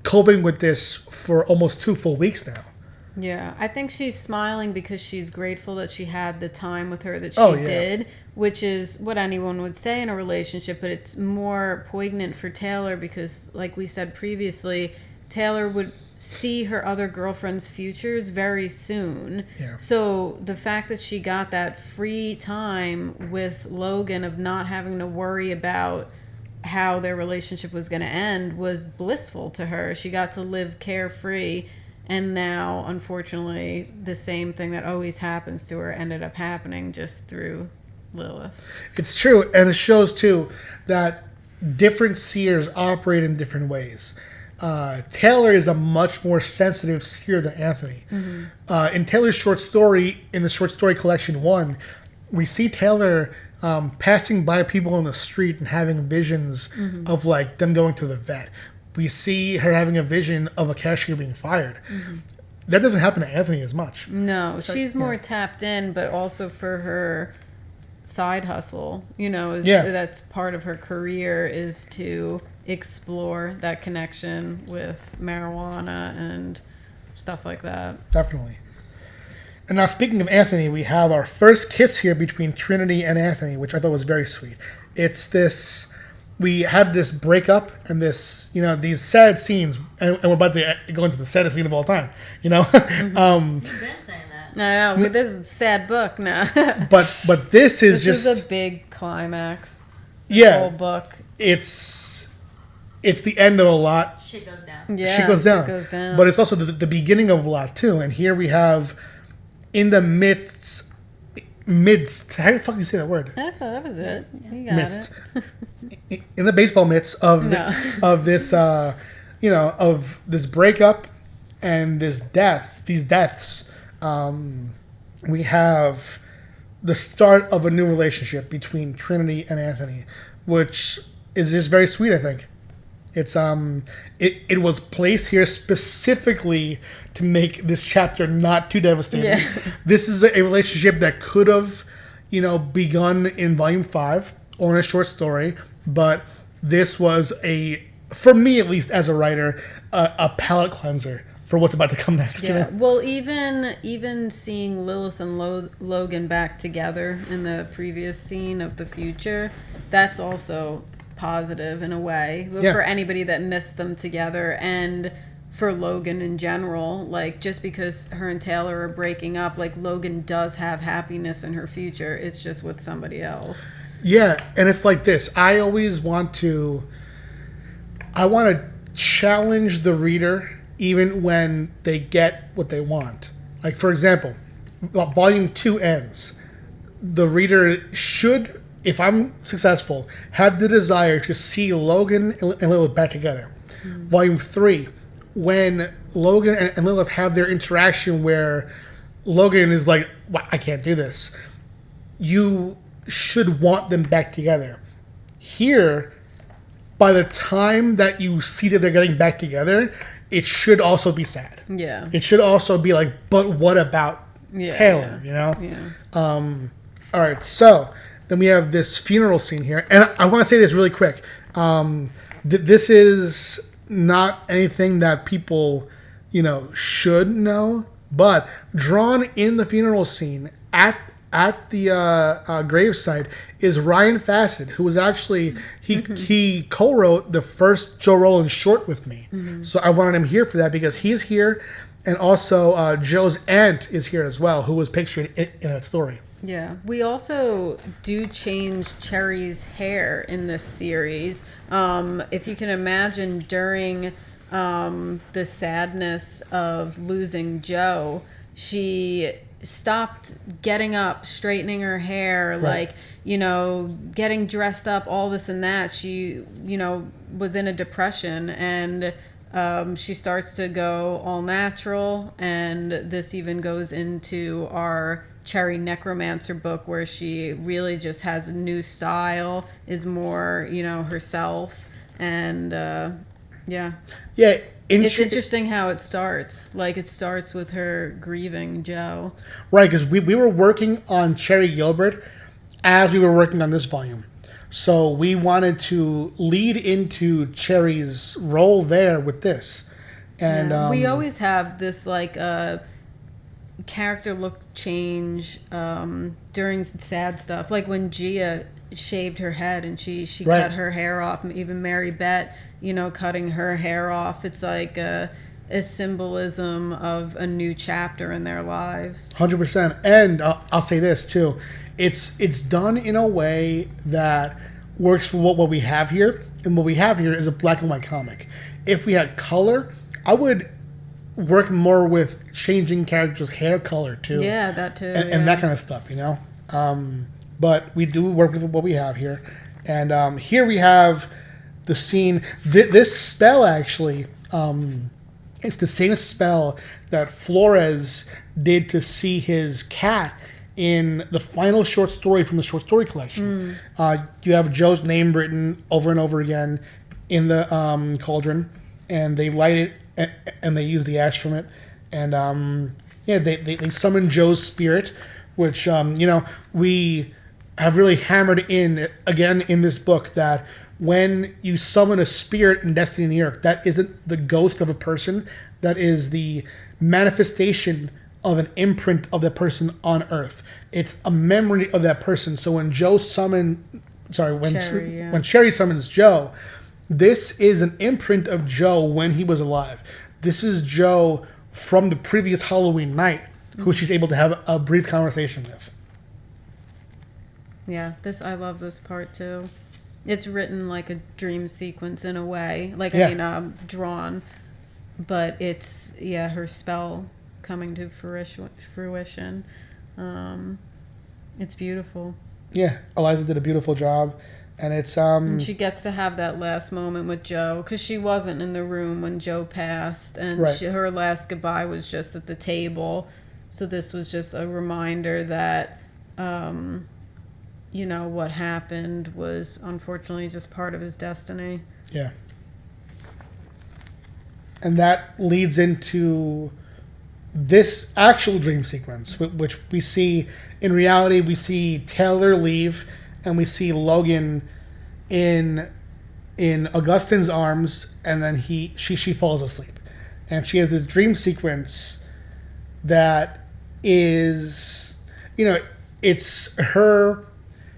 coping with this for almost 2 full weeks now. Yeah, I think she's smiling because she's grateful that she had the time with her that she did, which is what anyone would say in a relationship, but it's more poignant for Taylor because, like we said previously, Taylor would see her other girlfriend's futures very soon. Yeah. So the fact that she got that free time with Logan of not having to worry about how their relationship was going to end was blissful to her. She got to live carefree. And now, unfortunately, the same thing that always happens to her ended up happening just through Lilith. It's true. And it shows, too, that different seers operate in different ways. Taylor is a much more sensitive seer than Anthony. Mm-hmm. In Taylor's short story, in the short story collection 1, we see Taylor passing by people on the street and having visions of, like, them going to the vet. We see her having a vision of a cashier being fired. Mm-hmm. That doesn't happen to Anthony as much. No, she's more tapped in, but also for her side hustle, that's part of her career is to explore that connection with marijuana and stuff like that. Definitely. And now, speaking of Anthony, we have our first kiss here between Trinity and Anthony, which I thought was very sweet. It's this... We had this breakup and this, these sad scenes, and we're about to go into the saddest scene of all time, Mm-hmm. You've been saying that. I know, this is a sad book now. but this is this is a big climax. Yeah. Whole book. It's the end of a lot. Shit goes down. Yeah, shit goes down. But it's also the beginning of a lot, too. And here we have, in the midst, how do you fucking say that word? I thought that was it. You got Midst. it. In the baseball midst of this, of this breakup and these deaths, we have the start of a new relationship between Trinity and Anthony, which is just very sweet. I think it's it was placed here specifically to make this chapter not too devastating. Yeah. This is a relationship that could have, begun in volume 5 or in a short story. But this was for me at least as a writer, a palate cleanser for what's about to come next. Yeah. Well, even seeing Lilith and Logan back together in the previous scene of the future, that's also positive in a way for anybody that missed them together and for Logan in general. Like, just because her and Taylor are breaking up, like, Logan does have happiness in her future. It's just with somebody else. Yeah, and it's like this. I want to challenge the reader even when they get what they want. Like, for example, volume 2 ends. The reader should, if I'm successful, have the desire to see Logan and Lilith back together. Mm-hmm. Volume 3, when Logan and Lilith have their interaction where Logan is like, well, I can't do this. You should want them back together. Here, by the time that you see that they're getting back together, it should also be sad. Yeah. It should also be like, but what about Taylor, Yeah. All right, so then we have this funeral scene here. And I want to say this really quick. This is not anything that people, should know, but drawn in the funeral scene at the gravesite is Ryan Fassett, who was actually he co-wrote the first Joe Roland short with me. Mm-hmm. So I wanted him here for that because he's here, and also Joe's aunt is here as well, who was pictured in that story. Yeah, we also do change Cherry's hair in this series. If you can imagine, during the sadness of losing Joe, she stopped getting up, straightening her hair, like, you know, getting dressed up, all this and that. She, you know, was in a depression, and she starts to go all natural, and this even goes into our Cherry Necromancer book, where she really just has a new style, is more, you know, herself, and yeah. It's interesting how it starts. Like, it starts with her grieving Joe. Right, because we were working on Cherry Gilbert as we were working on this volume. So we wanted to lead into Cherry's role there with this. And we always have this, like, character look change during sad stuff. Like when Gia shaved her head and she cut her hair off, and even Mary Beth, you know, cutting her hair off. It's like a symbolism of a new chapter in their lives. 100%. And I'll say this too. It's done in a way that works for what we have here. And what we have here is a black and white comic. If we had color, I would work more with changing characters' hair color too. Yeah, that too. And that kind of stuff, you know? But we do work with what we have here. And here we have the scene. This spell, actually, it's the same spell that Flores did to see his cat in the final short story from the short story collection. You have Joe's name written over and over again in the cauldron, and they light it and they use the ash from it. And they summon Joe's spirit, which, you know, we have really hammered in again in this book that when you summon a spirit in Destiny in the Earth, that isn't the ghost of a person, that is the manifestation of an imprint of that person on Earth. It's a memory of that person. So when when Cherry summons Joe, this is an imprint of Joe when he was alive. This is Joe from the previous Halloween night, who she's able to have a brief conversation with. Yeah, I love this part too. It's written like a dream sequence in a way, like drawn, but it's her spell coming to fruition. It's beautiful. Yeah, Eliza did a beautiful job, and it's And she gets to have that last moment with Joe, because she wasn't in the room when Joe passed, and her last goodbye was just at the table. So this was just a reminder that, you know, what happened was unfortunately just part of his destiny. Yeah. And that leads into this actual dream sequence, which we see in reality. We see Taylor leave, and we see Logan in Augustine's arms, and then she falls asleep, and she has this dream sequence that is, you know, it's her.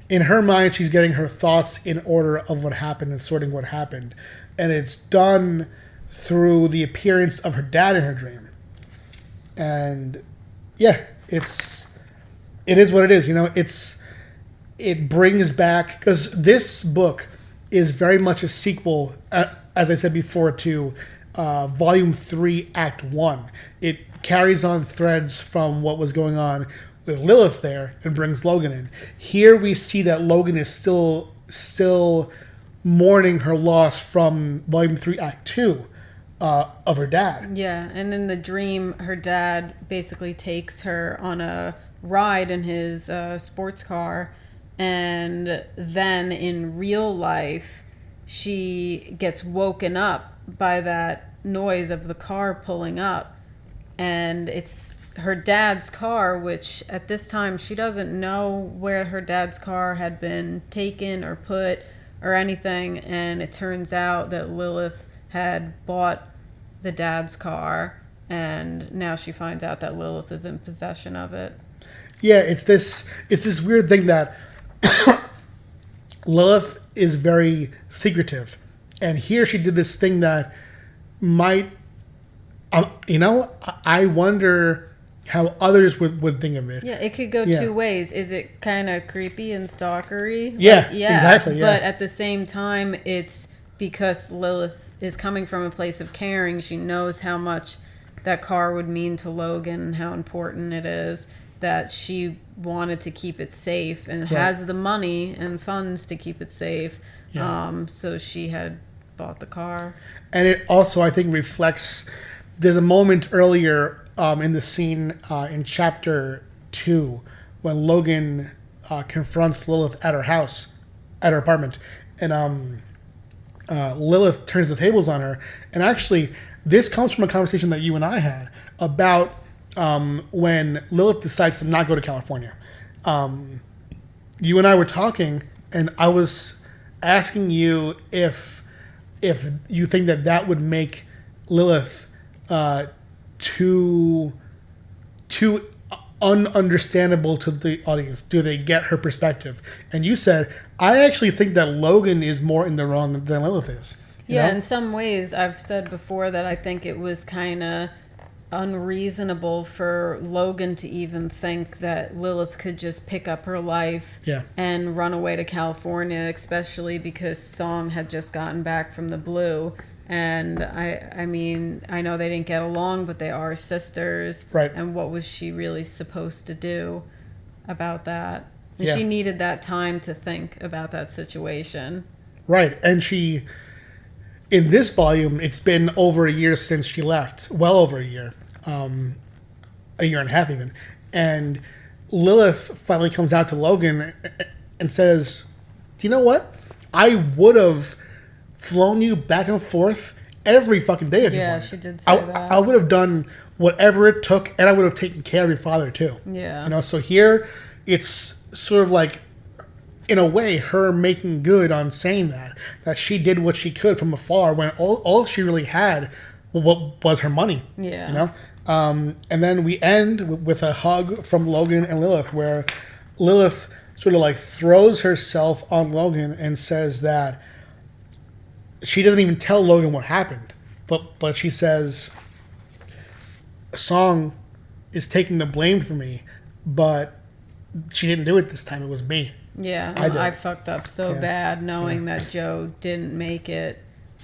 In her mind, she's getting her thoughts in order of what happened and sorting what happened. And it's done through the appearance of her dad in her dream. And yeah, it is what it is. You know, it brings back, because this book is very much a sequel, as I said before, to Volume 3, Act 1. It carries on threads from what was going on with Lilith there and brings Logan in. Here we see that Logan is still mourning her loss from Volume 3, Act 2 of her dad. Yeah, and in the dream, her dad basically takes her on a ride in his sports car, and then in real life, she gets woken up by that noise of the car pulling up, and it's her dad's car, which at this time she doesn't know where her dad's car had been taken or put or anything, and it turns out that Lilith had bought the dad's car, and now she finds out that Lilith is in possession of it. Yeah, it's this weird thing that Lilith is very secretive, and here she did this thing that might, you know, I wonder how others would think of it. Yeah, it could go two ways. Is it kind of creepy and stalkery? Yeah, exactly. Yeah. But at the same time, it's because Lilith is coming from a place of caring. She knows how much that car would mean to Logan and how important it is. that she wanted to keep it safe and has the money and funds to keep it safe. Yeah. So she had bought the car. And it also, I think, reflects... There's a moment earlier in the scene in Chapter 2 when Logan confronts Lilith at her house, at her apartment. And Lilith turns the tables on her. And actually, this comes from a conversation that you and I had about when Lilith decides to not go to California. You and I were talking, and I was asking you if you think that would make Lilith too ununderstandable to the audience. Do they get her perspective? And you said, I actually think that Logan is more in the wrong than Lilith is. Yeah, in some ways, I've said before that I think it was kind of unreasonable for Logan to even think that Lilith could just pick up her life and run away to California, especially because Song had just gotten back from the Blue. And I mean, I know they didn't get along, but they are sisters. Right. And what was she really supposed to do about that? And she needed that time to think about that situation. Right. And she, in this volume, it's been over a year since she left. Well over a year. A year and a half even. And Lilith finally comes out to Logan and says, you know what? I would have flown you back and forth every fucking day if you wanted. Yeah, she did say that. I would have done whatever it took, and I would have taken care of your father too. Yeah. You know, so here it's sort of like, in a way, her making good on saying that she did what she could from afar when all she really had was her money. Yeah. You know? And then we end with a hug from Logan and Lilith, where Lilith sort of like throws herself on Logan and says that she doesn't even tell Logan what happened, but she says, Song is taking the blame for me, but she didn't do it this time. It was me. Yeah, I fucked up so bad knowing that Joe didn't make it.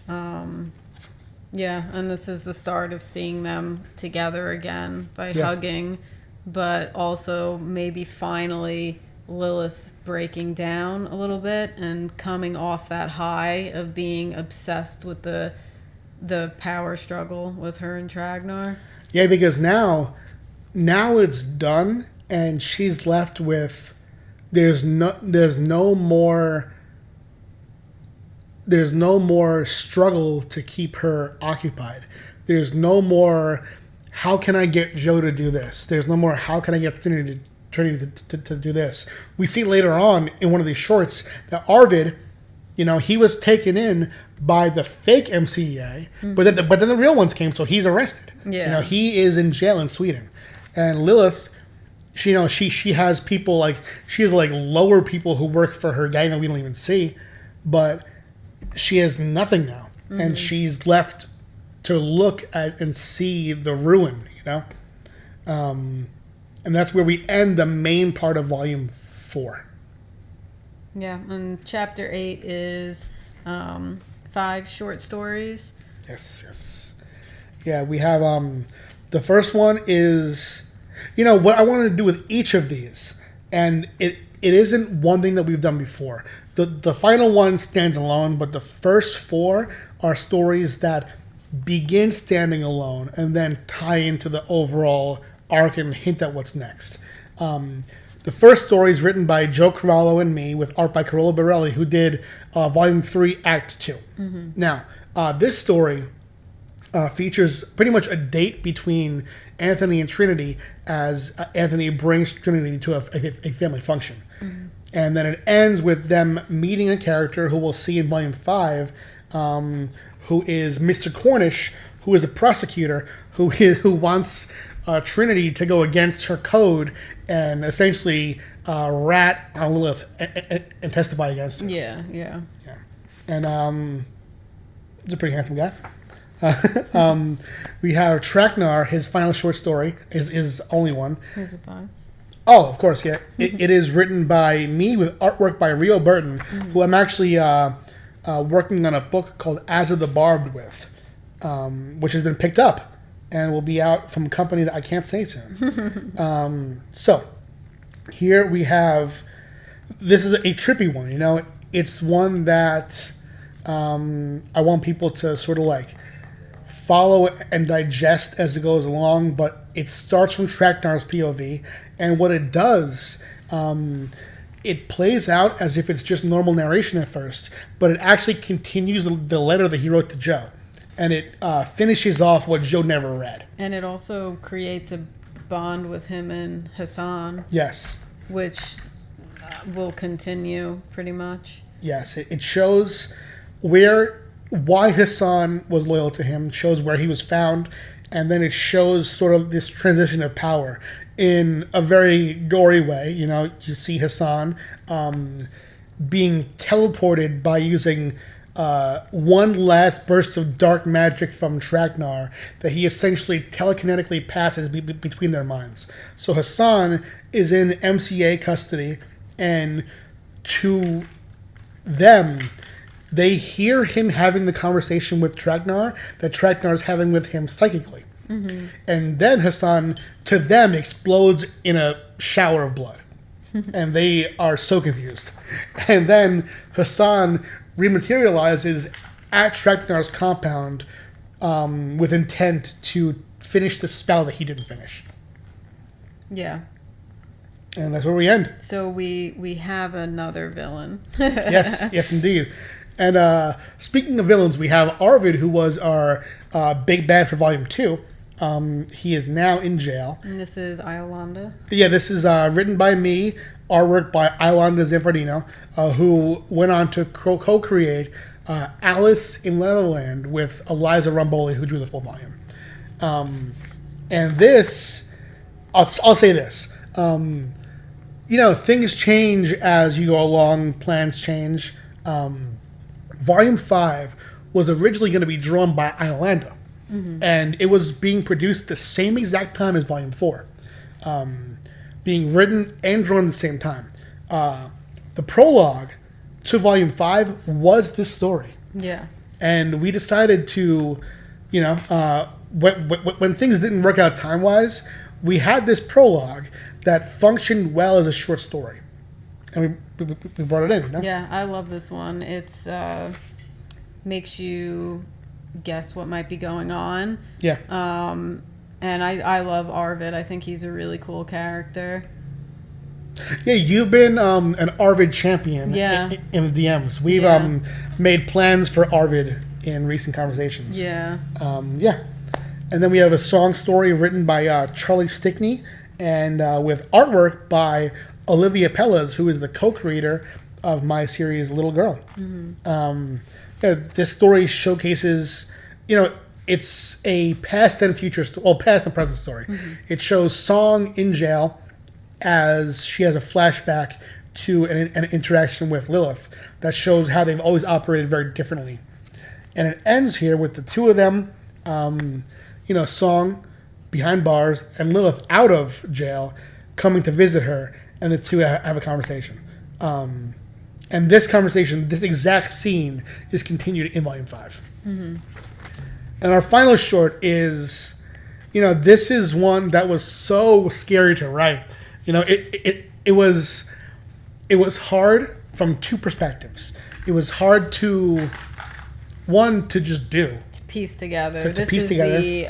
Yeah, and this is the start of seeing them together again by hugging, but also maybe finally Lilith breaking down a little bit and coming off that high of being obsessed with the power struggle with her and Tragnar. Yeah, because now it's done, and she's left with there's no more struggle to keep her occupied. There's no more how can I get Joe to do this? There's no more how can I get Trinity to do this. We see later on in one of these shorts that Arvid, you know, he was taken in by the fake MCEA, but then the real ones came, so he's arrested. Yeah. You know, he is in jail in Sweden. And Lilith, she has people like, she has like lower people who work for her gang that we don't even see, but she has nothing now. Mm-hmm. And she's left to look at and see the ruin, you know? And that's where we end the main part of Volume 4. Yeah, and Chapter 8 is 5 short stories. Yes. Yeah, we have the first one is, you know, what I wanted to do with each of these, and it isn't one thing that we've done before. The final one stands alone, but the first 4 are stories that begin standing alone and then tie into the overall arc and hint at what's next. The first story is written by Joe Cavallo and me, with art by Carola Borelli, who did Volume 3, Act 2. Mm-hmm. Now, this story features pretty much a date between Anthony and Trinity as Anthony brings Trinity to a family function. Mm-hmm. And then it ends with them meeting a character who we'll see in Volume 5, who is Mr. Cornish, who is a prosecutor who wants Trinity to go against her code and essentially rat on Lilith and testify against her. Yeah. And he's a pretty handsome guy. We have Tragnar, his final short story, is only one. Who's it by? Oh, of course, yeah. It is written by me with artwork by Rio Burton, who I'm actually working on a book called As of the Barbed with, which has been picked up and will be out from a company that I can't say soon. So here we have, this is a trippy one, you know. It's one that I want people to sort of like follow and digest as it goes along, but it starts from Tragnar's POV, and what it does, it plays out as if it's just normal narration at first, but it actually continues the letter that he wrote to Joe, and it finishes off what Joe never read. And it also creates a bond with him and Hassan. Yes. Which will continue pretty much. Yes, it shows why Hassan was loyal to him, shows where he was found, and then it shows sort of this transition of power in a very gory way. You know, you see Hassan being teleported by using one last burst of dark magic from Tragnar that he essentially telekinetically passes between their minds. So Hassan is in MCA custody, and to them, they hear him having the conversation with Tragnar that Tragnar's having with him psychically. Mm-hmm. And then Hassan, to them, explodes in a shower of blood. And they are so confused. And then Hassan rematerializes at Tragnar's compound with intent to finish the spell that he didn't finish. Yeah. And that's where we end. So we have another villain. Yes, indeed. And speaking of villains, we have Arvid, who was our big bad for Volume 2. He is now in jail. And this is Iolanda? Yeah, this is written by me, artwork by Iolanda Zanfardino, who went on to co-create Alice in Leatherland with Eliza Romboli, who drew the full volume. And this, I'll say this. You know, things change as you go along, plans change. Volume 5 was originally going to be drawn by Iolanda. Mm-hmm. And it was being produced the same exact time as Volume 4. Being written and drawn at the same time. The prologue to Volume 5 was this story. Yeah. And we decided to, you know, when things didn't work out time-wise, we had this prologue that functioned well as a short story. And we brought it in, you know? Yeah, I love this one. It's makes you guess what might be going on. Yeah. And I love Arvid. I think he's a really cool character. Yeah, you've been an Arvid champion in the DMs. We've made plans for Arvid in recent conversations. Yeah. Yeah. And then we have a song story written by Charlie Stickney and with artwork by Olivia Pellas, who is the co-creator of my series Little Girl. Mm-hmm. Yeah, this story showcases, you know, it's a past and future, past and present story. Mm-hmm. It shows Song in jail as she has a flashback to an interaction with Lilith that shows how they've always operated very differently. And it ends here with the two of them, you know, Song behind bars and Lilith out of jail coming to visit her, and the two have a conversation. And this conversation, this exact scene, is continued in Volume 5. Mm-hmm. And our final short is, you know, this is one that was so scary to write. You know, it was hard from two perspectives. It was hard to just do. To piece together. To piece together. The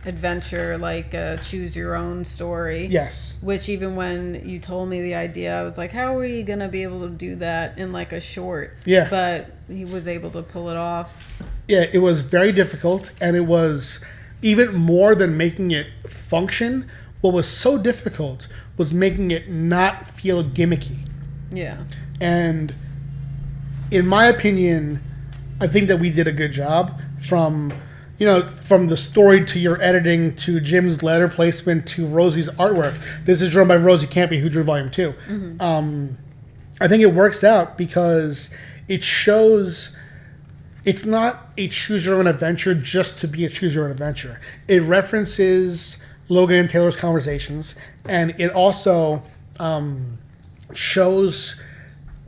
adventure, like choose your own story. Yes. Which even when you told me the idea, I was like, how are we going to be able to do that in like a short? Yeah. But he was able to pull it off. Yeah, it was very difficult, and it was even more than making it function. What was so difficult was making it not feel gimmicky. Yeah. And in my opinion, I think that we did a good job from the story to your editing to Jim's letter placement to Rosie's artwork. This is drawn by Rosie Campy, who drew Volume 2. Mm-hmm. I think it works out because it shows it's not a choose-your-own-adventure just to be a choose-your-own-adventure. It references Logan and Taylor's conversations, and it also shows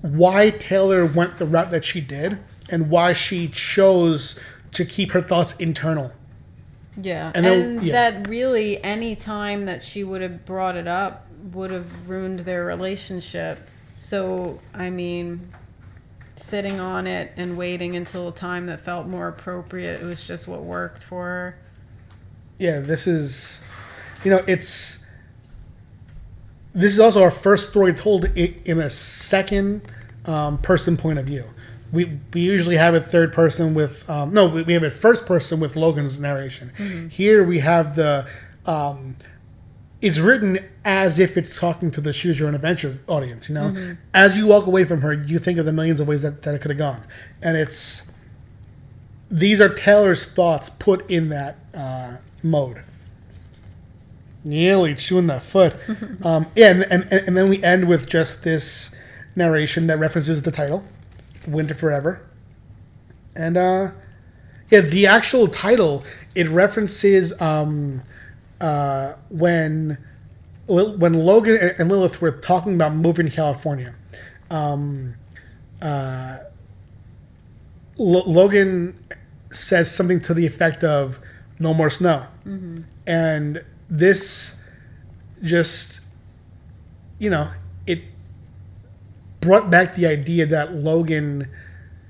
why Taylor went the route that she did and why she chose to keep her thoughts internal. Yeah, And then- that really any time that she would have brought it up would have ruined their relationship. So, I mean, sitting on it and waiting until a time that felt more appropriate was just what worked for her. Yeah, this is also our first story told in a second person point of view. We usually have it third person with we have it first person with Logan's narration. Mm-hmm. Here we have the it's written as if it's talking to the Choose Your Own Adventure audience. Mm-hmm. As you walk away from her, you think of the millions of ways that it could have gone, and these are Taylor's thoughts put in that mode. Nearly chewing that foot. And then we end with just this narration that references the title, Winter Forever. And the actual title, it references when Logan and Lilith were talking about moving to California. Logan says something to the effect of "no more snow," and this just, it brought back the idea that Logan,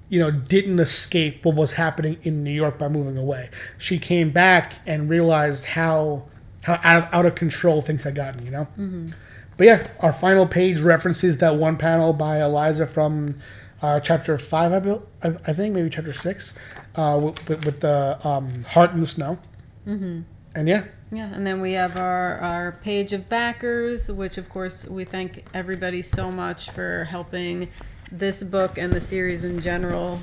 didn't escape what was happening in New York by moving away. She came back and realized how out of control things had gotten, But yeah, our final page references that one panel by Eliza from chapter 5, I think, maybe chapter 6, with the heart in the snow. And yeah. Yeah, and then we have our page of backers, which of course we thank everybody so much for helping this book and the series in general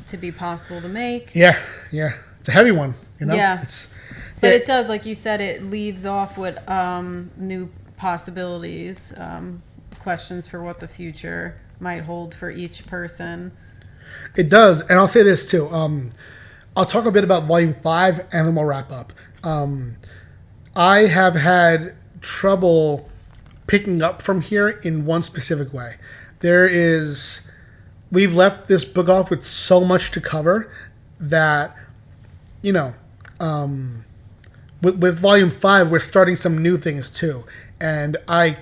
to be possible to make. Yeah. It's a heavy one, Yeah. But it does, like you said, it leaves off with new possibilities, questions for what the future might hold for each person. It does, and I'll say this too. I'll talk a bit about Volume 5, and then we'll wrap up. I have had trouble picking up from here in one specific way. We've left this book off with so much to cover that, with Volume 5, we're starting some new things too. And I'm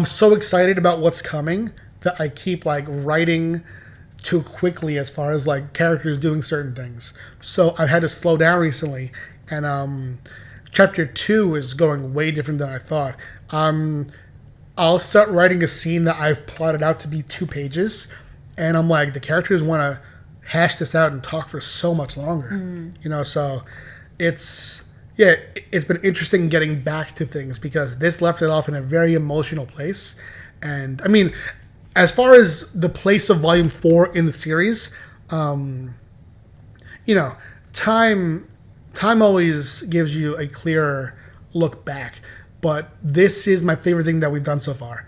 so excited about what's coming that I keep writing too quickly as far as characters doing certain things. So I've had to slow down recently, and chapter 2 is going way different than I thought. I'll start writing a scene that I've plotted out to be 2 pages, and I'm like, the characters want to hash this out and talk for so much longer. So it's been interesting getting back to things because this left it off in a very emotional place. And I mean, as far as the place of Volume 4 in the series, time always gives you a clearer look back. But this is my favorite thing that we've done so far.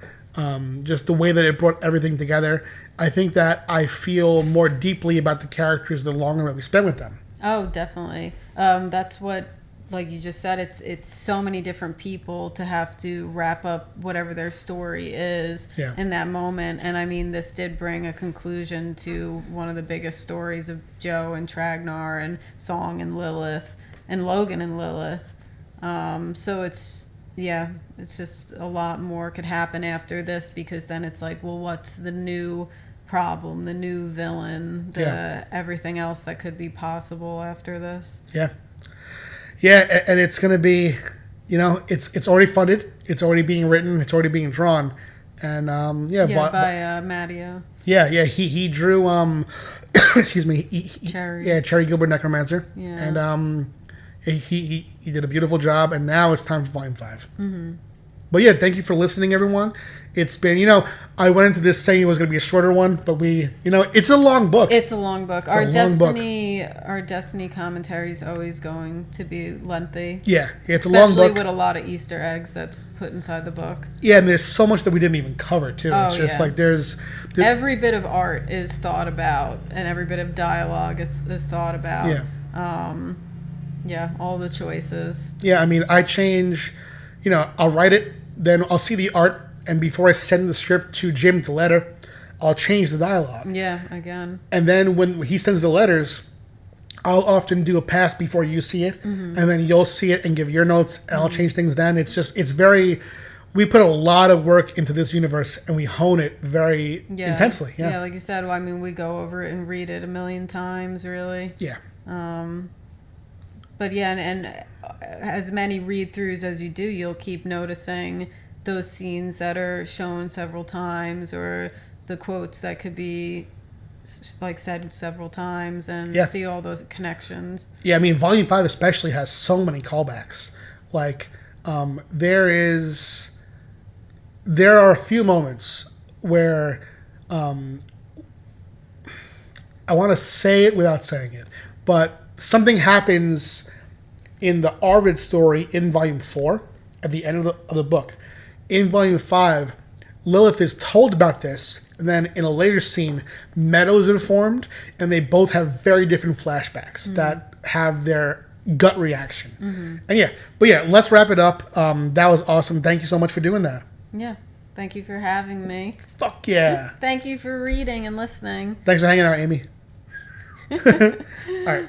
Just the way that it brought everything together. I think that I feel more deeply about the characters the longer that we spend with them. Oh, definitely. That's what, like you just said, it's so many different people to have to wrap up whatever their story is in that moment. And I mean, this did bring a conclusion to one of the biggest stories of Joe and Tragnar and Song and Lilith and Logan and Lilith. So it's just a lot more could happen after this, because then it's like, well, what's the new problem, the new villain, everything else that could be possible after this? Yeah, and it's going to be, it's already funded, it's already being written, it's already being drawn, and by Matteo. Yeah, he drew excuse me, Cherry Gilbert Necromancer, and he did a beautiful job, and now it's time for Volume 5. But yeah, thank you for listening, everyone. It's been, I went into this saying it was going to be a shorter one, but it's a long book. It's a long book. Our Destiny commentary is always going to be lengthy. Yeah, it's a long book. Especially with a lot of Easter eggs that's put inside the book. Yeah, and there's so much that we didn't even cover, too. Oh, it's just there's every bit of art is thought about, and every bit of dialogue is thought about. All the choices. Yeah, I mean, I change, I'll write it, then I'll see the art, and before I send the script to Jim to letter, I'll change the dialogue. Yeah, again. And then when he sends the letters, I'll often do a pass before you see it, and then you'll see it and give your notes, and I'll change things then. It's very, we put a lot of work into this universe, and we hone it very intensely. Yeah, like you said, well, I mean, we go over it and read it a million times, really. Yeah. But yeah, and as many read-throughs as you do, you'll keep noticing those scenes that are shown several times, or the quotes that could be like said several times, and see all those connections. Yeah, I mean, Volume 5 especially has so many callbacks. Like, there are a few moments where I want to say it without saying it, but something happens in the Arvid story in Volume 4 at the end of the book. In Volume 5, Lilith is told about this, and then in a later scene, Meadows are informed, and they both have very different flashbacks that have their gut reaction. And let's wrap it up. That was awesome. Thank you so much for doing that. Yeah. Thank you for having me. Fuck yeah. Thank you for reading and listening. Thanks for hanging out, Amy. All right.